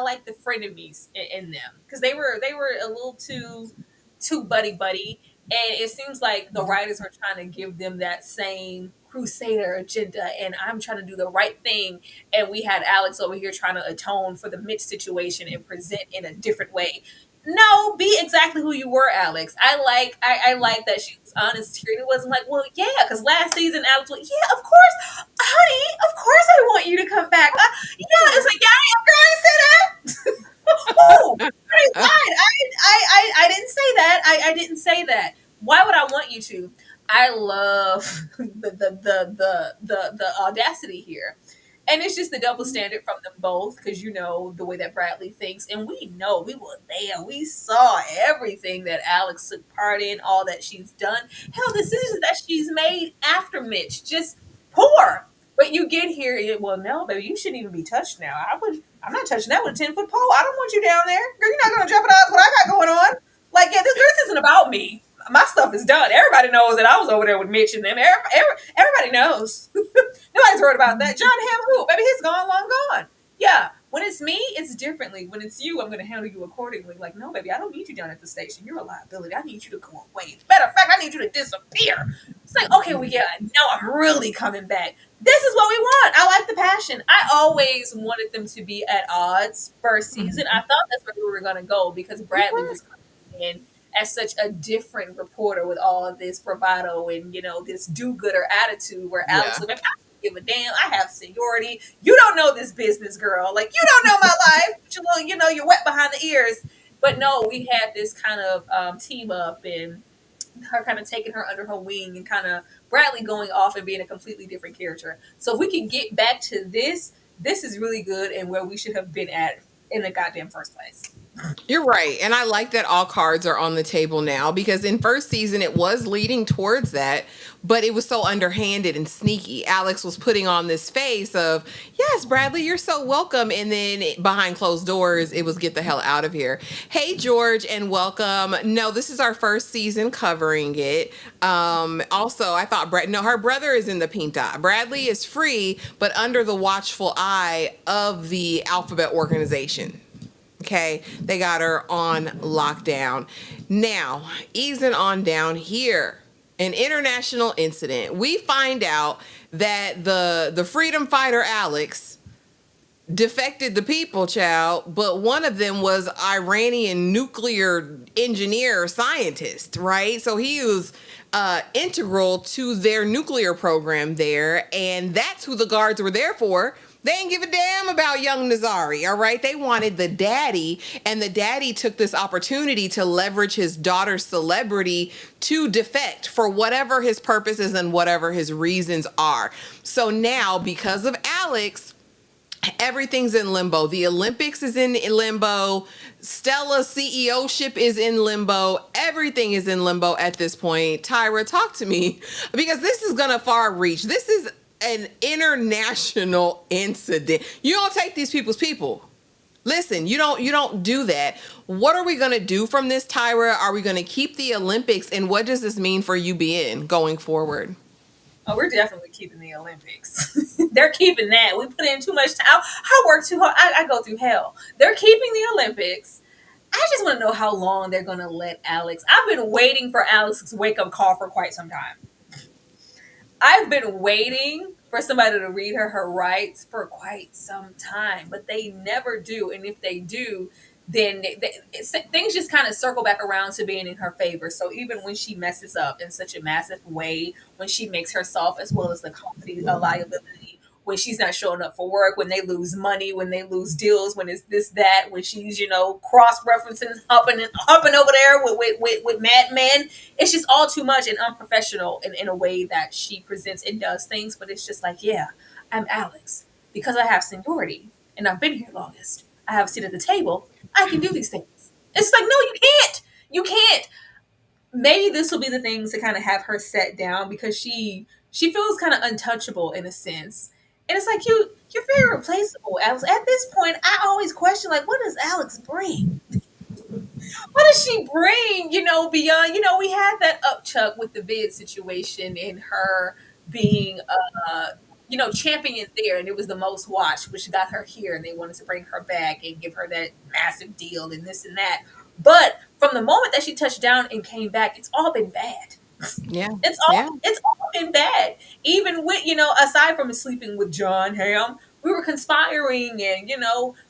like the frenemies in them because they were a little too buddy, and it seems like the writers are trying to give them that same crusader agenda, and I'm trying to do the right thing, and we had Alex over here trying to atone for the Mitch situation and present in a different way. No, be exactly who you were, Alex. I like that she was honest here. It wasn't like, well, yeah, because last season Alex was, yeah, of course, honey, of course I want you to come back. Yeah, it's like, yeah, girl, I didn't say that. Oh, honey, fine. I didn't say that. I didn't say that. Why would I want you to? I love the audacity here. And it's just the double standard from them both because the way that Bradley thinks, and we know we were there. We saw everything that Alex took part in, all that she's done. Hell, the decisions that she's made after Mitch, just poor. But you get here, well, no, baby, you shouldn't even be touched now. I'm not touching that with a 10-foot pole. I don't want you down there. Girl, you're not going to jeopardize what I got going on. Like, yeah, this isn't about me. My stuff is done. Everybody knows that I was over there with Mitch and them. Everybody knows. Nobody's worried about that. John Hamm, who? Baby, he's gone, long gone. Yeah. When it's me, it's differently. When it's you, I'm going to handle you accordingly. Like, no, baby, I don't need you down at the station. You're a liability. I need you to go away. Matter of fact, I need you to disappear. It's like, okay, well, yeah, no, I'm really coming back. This is what we want. I like the passion. I always wanted them to be at odds first season. I thought that's where we were going to go because Bradley was coming in as such a different reporter with all of this bravado and, this do-gooder attitude where Alex Yeah. was like, I don't give a damn. I have seniority. You don't know this business, girl. Like, you don't know my life. But you're wet behind the ears. But no, we had this kind of team up and her kind of taking her under her wing and kind of Bradley going off and being a completely different character. So if we can get back to this is really good and where we should have been at in the goddamn first place. You're right. And I like that all cards are on the table now because in first season it was leading towards that, but it was so underhanded and sneaky. Alex was putting on this face of, yes, Bradley, you're so welcome. And then behind closed doors, it was get the hell out of here. Hey, George, and welcome. No, this is our first season covering it. Also, I thought, no, her brother is in the Pinta. Bradley is free, but under the watchful eye of the Alphabet organization. Okay, they got her on lockdown. Now, easing on down here, an international incident. We find out that the freedom fighter Alex defected the people, child, but one of them was Iranian nuclear engineer scientist, right? So he was integral to their nuclear program there, and that's who the guards were there for. They didn't give a damn about young Nazari, all right? They wanted the daddy, and the daddy took this opportunity to leverage his daughter's celebrity to defect for whatever his purposes and whatever his reasons are. So now, because of Alex, everything's in limbo. The Olympics is in limbo. Stella's CEO ship is in limbo. Everything is in limbo at this point. Tyra, talk to me because this is going to far reach. This is an international incident. You don't take these people's people. Listen, you don't do that. What are we going to do from this, Tyra? Are we going to keep the Olympics? And what does this mean for UBN going forward? Oh, we're definitely keeping the Olympics. They're keeping that. We put in too much time. I work too hard. I go through hell. They're keeping the Olympics. I just want to know how long they're going to let Alex. I've been waiting for Alex's wake up call for quite some time. I've been waiting for somebody to read her rights for quite some time, but they never do. And if they do, then things just kind of circle back around to being in her favor. So even when she messes up in such a massive way, when she makes herself as well as the company a liability, when she's not showing up for work, when they lose money, when they lose deals, when it's this, that, when she's, cross referencing, hopping over there with madmen, it's just all too much and unprofessional in a way that she presents and does things. But it's just like, yeah, I'm Alex because I have seniority and I've been here longest. I have a seat at the table. I can do these things. It's like, no, you can't. You can't. Maybe this will be the things to kind of have her set down because she feels kind of untouchable in a sense. And it's like you're very replaceable, Alex. At this point, I always question like, what does Alex bring? What does she bring? Beyond. We had that upchuck with the vid situation and her being champion there, and it was the most watched, which got her here, and they wanted to bring her back and give her that massive deal and this and that. But from the moment that she touched down and came back, it's all been bad. Yeah. It's all been bad. Even with, aside from sleeping with John Hamm, we were conspiring and,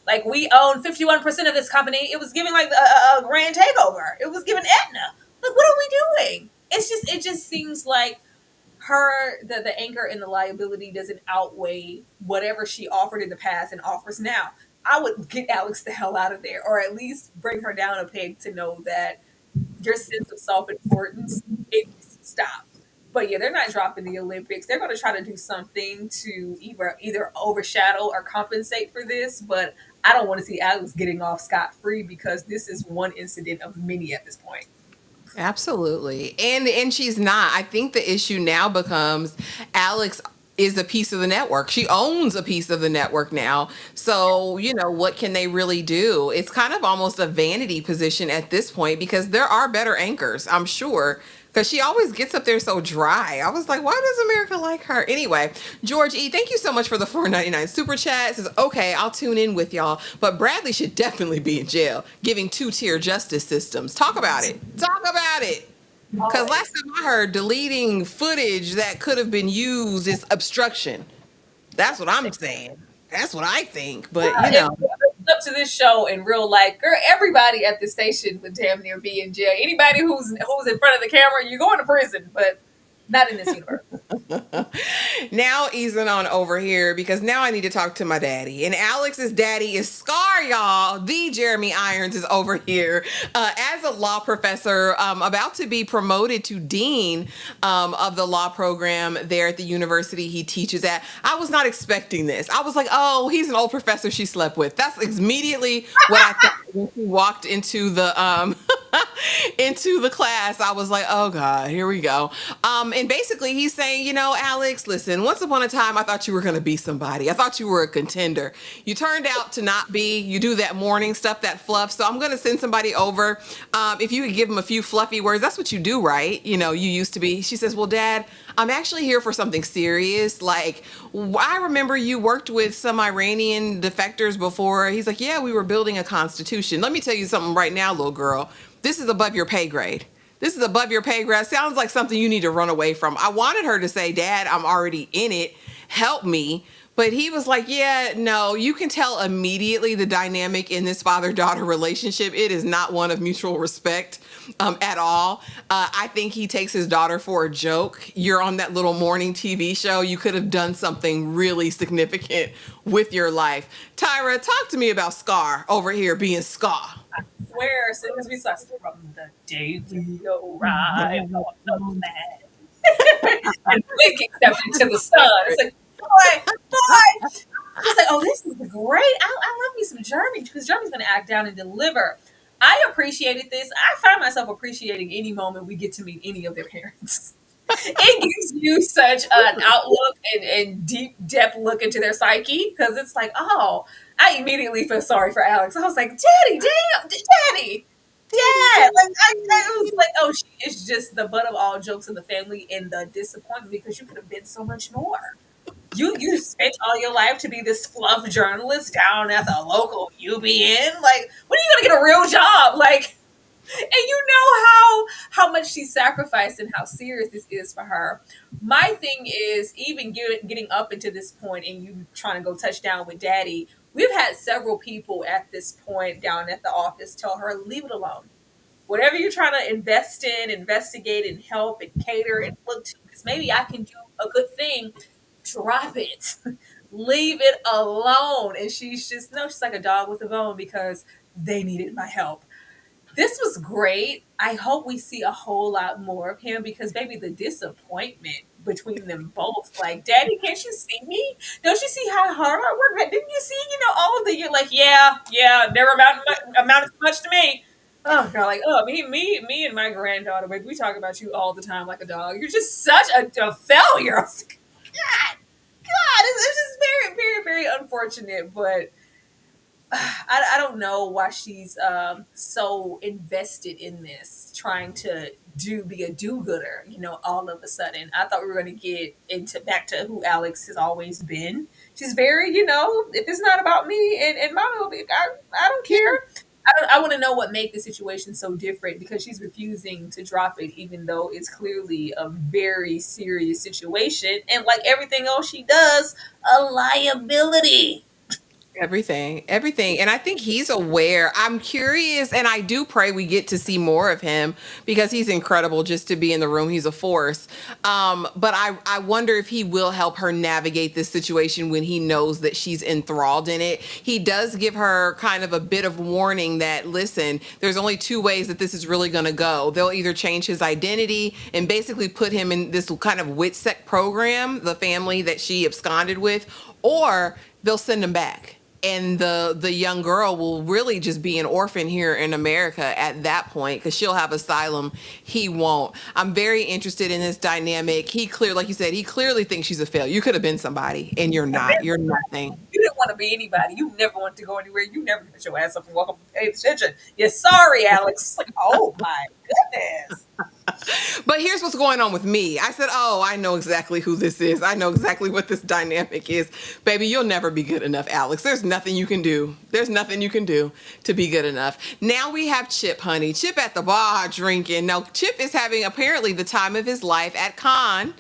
like we own 51% of this company. It was giving like a grand takeover. It was giving Aetna. Like, what are we doing? It just seems like the anger and the liability doesn't outweigh whatever she offered in the past and offers now. I would get Alex the hell out of there, or at least bring her down a peg to know that your sense of self-importance, it needs to stop. But yeah, they're not dropping the Olympics. They're going to try to do something to either overshadow or compensate for this. But I don't want to see Alex getting off scot-free because this is one incident of many at this point. Absolutely. And she's not. I think the issue now becomes Alex is a piece of the network. She owns a piece of the network now. So, what can they really do? It's kind of almost a vanity position at this point because there are better anchors, I'm sure. Because she always gets up there so dry. I was like, why does America like her? Anyway, George E., thank you so much for the 4.99 super chat. It says, okay, I'll tune in with y'all. But Bradley should definitely be in jail, giving two-tier justice systems. Talk about it. Talk about it. Because Always. last time I heard, deleting footage that could have been used is obstruction. That's what I'm saying. That's what I think. But, If it was up to this show in real life, girl, everybody at the station would damn near be in jail. Anybody who's in front of the camera, you're going to prison, but not in this universe. now easing on over here because now I need to talk to my daddy. And Alex's daddy is Scar, y'all. The Jeremy Irons is over here as a law professor, about to be promoted to dean of the law program there at the university he teaches at. I was not expecting this. I was like, oh, he's an old professor she slept with. That's immediately what I thought when she walked into the into the class. I was like, oh God, here we go. And basically he's saying, Alex, listen, once upon a time, I thought you were going to be somebody. I thought you were a contender. You turned out to not be. You do that morning stuff, that fluff. So I'm going to send somebody over. If you could give him a few fluffy words, that's what you do, right? You used to be. She says, well, Dad, I'm actually here for something serious. Like, I remember you worked with some Iranian defectors before. He's like, yeah, we were building a constitution. Let me tell you something right now, little girl. This is above your pay grade. This is above your pay grade. Sounds like something you need to run away from. I wanted her to say, Dad, I'm already in it. Help me. But he was like, yeah, no, you can tell immediately the dynamic in this father-daughter relationship. It is not one of mutual respect at all. I think he takes his daughter for a joke. You're on that little morning TV show. You could have done something really significant with your life. Tyra, talk to me about Scar over here being Scar. Swear, as soon as we saw from the day we arrived on the land and Wicked stepped into the sun. It's like, boy. I was like, oh, this is great. I love me some Jeremy because Jeremy's going to act down and deliver. I appreciated this. I find myself appreciating any moment we get to meet any of their parents. It gives you such an outlook and deep depth look into their psyche because it's like, oh, I immediately feel sorry for Alex. I was like, Daddy, damn, Daddy, Dad. Like I was like, oh, she is just the butt of all jokes in the family and the disappointment because you could have been so much more. You spent all your life to be this fluff journalist down at the local UBN. Like, when are you gonna get a real job? Like, and you know how much she sacrificed and how serious this is for her. My thing is even getting up into this point and you trying to go touchdown with Daddy. We've had several people at this point down at the office tell her, leave it alone. Whatever you're trying to invest in, investigate, and help and cater and look to, because maybe I can do a good thing. Drop it. Leave it alone. And she's just, no, she's like a dog with a bone because they needed my help. This was great. I hope we see a whole lot more of him because, baby, the disappointment between them both. Like, Daddy, can't you see me? Don't you see how hard I work? Didn't you see, all of the, you're like, yeah, never amounted much to me. Oh, God, like, oh, me and my granddaughter, baby, we talk about you all the time like a dog. You're just such a failure. God, it's just very, very, very unfortunate, but I don't know why she's so invested in this, trying to be a do-gooder, all of a sudden. I thought we were going to get back to who Alex has always been. She's very, if it's not about me and mommy will be, I don't care. I want to know what made the situation so different because she's refusing to drop it, even though it's clearly a very serious situation. And like everything else she does, a liability. Everything. And I think he's aware. I'm curious, and I do pray we get to see more of him because he's incredible just to be in the room. He's a force. But I wonder if he will help her navigate this situation when he knows that she's enthralled in it. He does give her kind of a bit of warning that, listen, there's only two ways that this is really going to go. They'll either change his identity and basically put him in this kind of WITSEC program, the family that she absconded with, or they'll send him back. and the young girl will really just be an orphan here in America at that point because she'll have asylum. He won't. I'm very interested in this dynamic. Like you said, he clearly thinks she's a failure. You could have been somebody, and you're not. You're nothing. You didn't want to be anybody. You never wanted to go anywhere. You never get your ass up and walk up and pay attention. You're sorry, Alex. It's like, oh my goodness. But here's what's going on with me. I said, oh, I know exactly who this is. I know exactly what this dynamic is. Baby, you'll never be good enough, Alex. There's nothing you can do. There's nothing you can do to be good enough. Now we have Chip, honey. Chip at the bar drinking. Now, Chip is having apparently the time of his life at Cannes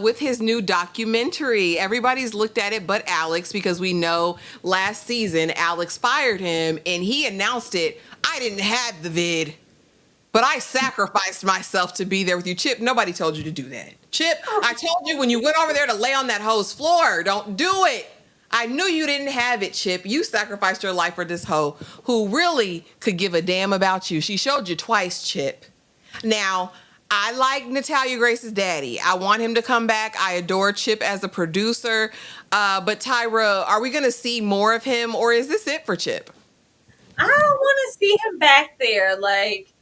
with his new documentary. Everybody's looked at it but Alex because we know last season Alex fired him and he announced it. I didn't have the vid. But I sacrificed myself to be there with you. Chip, nobody told you to do that. Chip, I told you when you went over there to lay on that hoe's floor, don't do it. I knew you didn't have it, Chip. You sacrificed your life for this hoe who really could give a damn about you. She showed you twice, Chip. Now, I like Natalia Grace's daddy. I want him to come back. I adore Chip as a producer. But Tyra, are we going to see more of him or is this it for Chip? I don't want to see him back there. Like,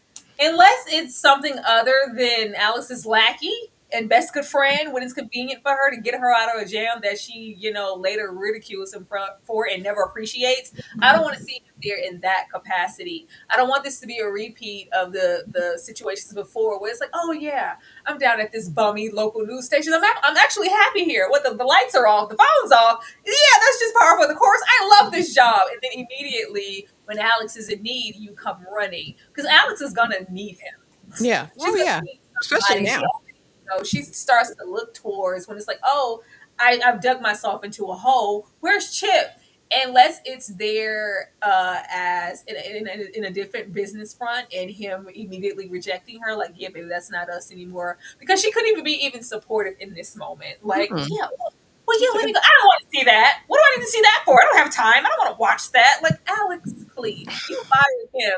unless it's something other than Alex's lackey and best good friend when it's convenient for her to get her out of a jam that she, later ridicules him for and never appreciates. I don't want to see him there in that capacity. I don't want this to be a repeat of the situations before where it's like, oh yeah, I'm down at this bummy local news station. I'm actually happy here. What the lights are off, the phone's off. Yeah, that's just par for the course. I love this job. And then immediately when Alex is in need, you come running because Alex is gonna need him. Yeah. Oh, yeah. Especially now. She starts to look towards when it's like, oh, I've dug myself into a hole. Where's Chip? Unless it's there as in a different business front and him immediately rejecting her, like, yeah, baby, that's not us anymore. Because she couldn't even be even supportive in this moment. Like, yeah, well, yeah, let me go. I don't want to see that. What do I need to see that for? I don't have time. I don't want to watch that. Like, Alex, please, you fired him.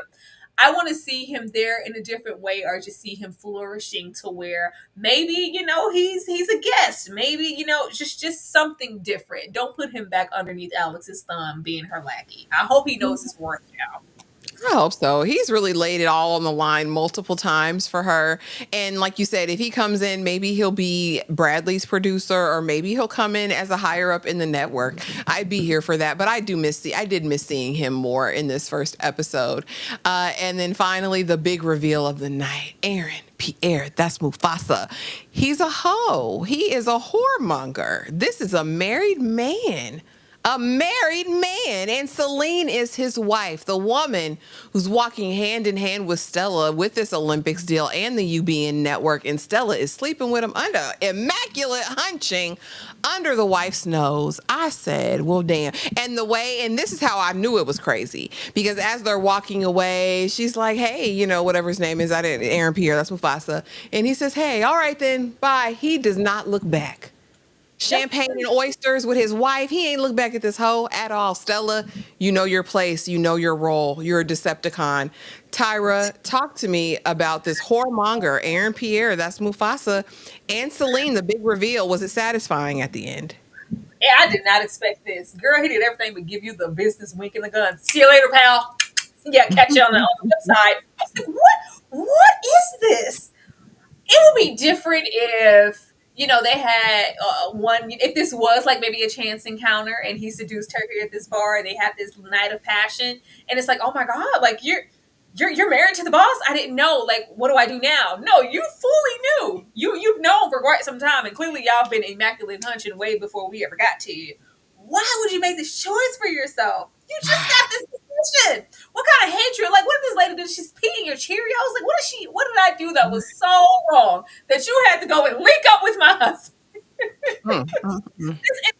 I want to see him there in a different way, or just see him flourishing to where maybe he's a guest. Maybe just something different. Don't put him back underneath Alex's thumb, being her lackey. I hope he knows his worth now. I hope so. He's really laid it all on the line multiple times for her. And like you said, if he comes in, maybe he'll be Bradley's producer or maybe he'll come in as a higher up in the network. I'd be here for that. But I did miss seeing him more in this first episode. And then finally, the big reveal of the night. Aaron Pierre, that's Mufasa. He's a hoe. He is a whoremonger. This is a married man. A married man, and Celine is his wife, the woman who's walking hand in hand with Stella with this Olympics deal and the UBN network, and Stella is sleeping with him under immaculate hunching under the wife's nose. I said, well, damn. And this is how I knew it was crazy, because as they're walking away, she's like, hey, whatever his name is, Aaron Pierre, that's Mufasa. And he says, hey, all right then, bye. He does not look back. Champagne and oysters with his wife. He ain't look back at this hoe at all. Stella, you know your place. You know your role. You're a Decepticon. Tyra, talk to me about this whoremonger, Aaron Pierre, that's Mufasa, and Celine, the big reveal. Was it satisfying at the end? Yeah, I did not expect this. Girl, he did everything but give you the business wink and the gun. See you later, pal. Yeah, catch you on the website. I was like, what is this? It would be different if they had if this was like maybe a chance encounter and he seduced her here at this bar and they had this night of passion and it's like, oh my God, like you're married to the boss? I didn't know. Like, what do I do now? No, you fully knew. You've known for quite some time, and clearly y'all been immaculate hunching way before we ever got to you. Why would you make this choice for yourself? You just got this position. What kind of hatred? Like, what did this lady do? She's peeing your Cheerios? Like, what did I do that was so wrong that you had to go and link up with my husband?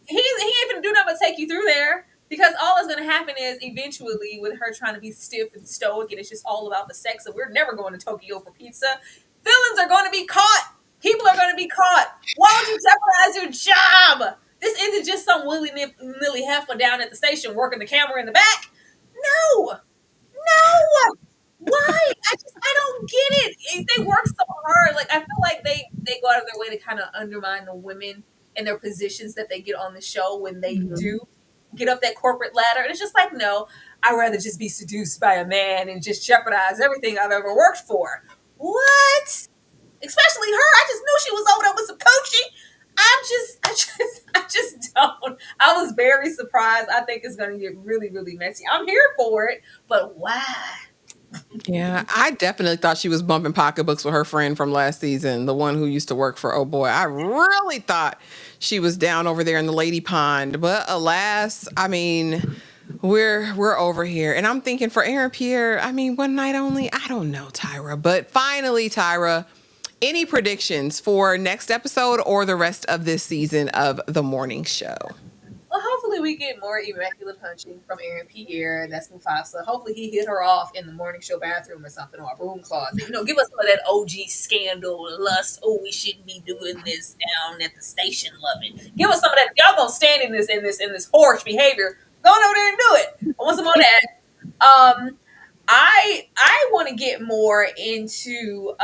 He ain't even do nothing but take you through there, because all that's going to happen is eventually with her trying to be stiff and stoic and it's just all about the sex and we're never going to Tokyo for pizza, villains are going to be caught. People are going to be caught. Why would you jeopardize your job? This isn't just some willy-nilly heifer down at the station working the camera in the back. No. Why? I don't get it. They work so hard. Like, I feel like they go out of their way to kind of undermine the women and their positions that they get on the show when they do. get up that corporate ladder. And it's just like, no, I'd rather just be seduced by a man and just jeopardize everything I've ever worked for. What? Especially her. I just knew she was over there with some coaching. I just don't. I was very surprised. I think it's going to get really, really messy. I'm here for it, but why? Yeah, I definitely thought she was bumping pocketbooks with her friend from last season, the one who used to work for Oh Boy. I really thought she was down over there in the lady pond, but alas, I mean, we're over here, and I'm thinking for Aaron Pierre. I mean, one night only. I don't know, Tyra, but finally, Tyra. Any predictions for next episode or the rest of this season of the morning show? Well, hopefully we get more immaculate hunching from Aaron Pierre. That's Mufasa. Hopefully he hit her off in the morning show bathroom or something, or a broom closet. Give us some of that OG scandal, lust. Oh, we shouldn't be doing this down at the station. Love it. Give us some of that. Y'all gonna stand in this whorish behavior. Go over there and do it. I want some more of that. I want to get more into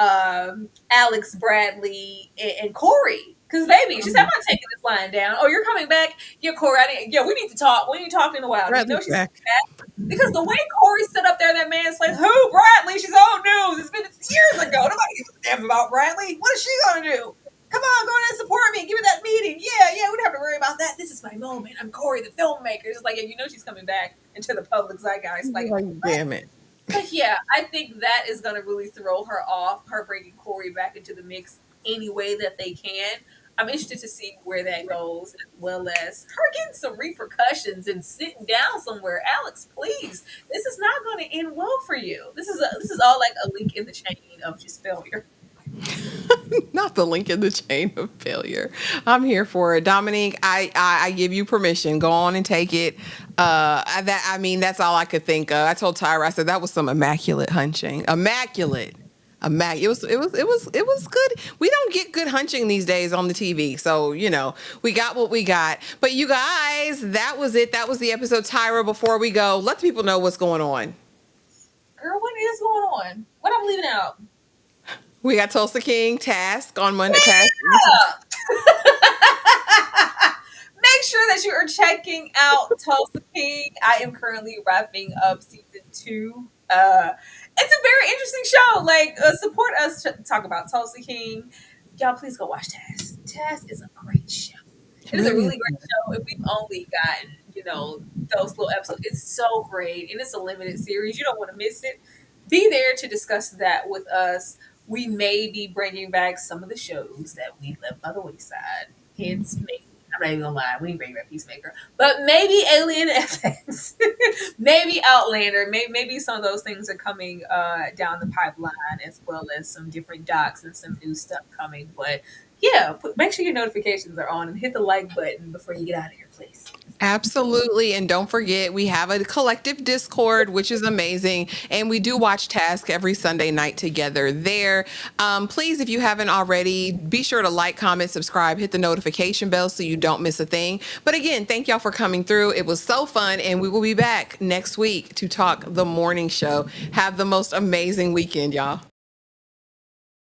Alex Bradley and Corey. Because baby, she said, I'm not taking this line down. Oh, you're coming back? Yeah, Corey. We need to talk. We ain't talked in a while. She's Back. back. Because the way Corey stood up there, that man's like, who? Bradley? She's old news. It's been years ago. Nobody gives a damn about Bradley. What is she gonna do? Come on, go in and support me. Give me that meeting. Yeah, we don't have to worry about that. This is my moment. I'm Corey, the filmmaker. It's like, she's coming back into the public zeitgeist. Like, damn it. But yeah, I think that is going to really throw her off, her bringing Corey back into the mix any way that they can. I'm interested to see where that goes, as well as her getting some repercussions and sitting down somewhere. Alex, please, this is not going to end well for you. This is all like a link in the chain of just failure. Not the link in the chain of failure. I'm here for it. Dominique, I give you permission. Go on and take it. That's all I could think of. I told Tyra, I said that was some immaculate hunching. Immaculate. It was good. We don't get good hunching these days on the TV. So, we got what we got. But you guys, that was it. That was the episode. Tyra, before we go, let the people know what's going on. Girl, what is going on? What I'm leaving out? We got Tulsa King Task on Monday. Yeah. Task. Make sure that you are checking out Tulsa King. I am currently wrapping up season 2. It's a very interesting show. Like, support us to talk about Tulsa King. Y'all, please go watch Task. Task is a great show. It is a really great show. If we've only gotten, those little episodes, it's so great. And it's a limited series. You don't want to miss it. Be there to discuss that with us. We may be bringing back some of the shows that we left by the wayside. Hence, maybe, I'm not even gonna lie, we ain't bringing back Peacemaker, but maybe Alien FX, maybe Outlander, maybe some of those things are coming down the pipeline, as well as some different docs and some new stuff coming. But yeah, make sure your notifications are on and hit the like button before you get out of here, please. Absolutely. And don't forget, we have a collective Discord, which is amazing. And we do watch Task every Sunday night together there. Please, if you haven't already, be sure to like, comment, subscribe, hit the notification bell so you don't miss a thing. But again, thank y'all for coming through. It was so fun. And we will be back next week to talk the morning show. Have the most amazing weekend, y'all.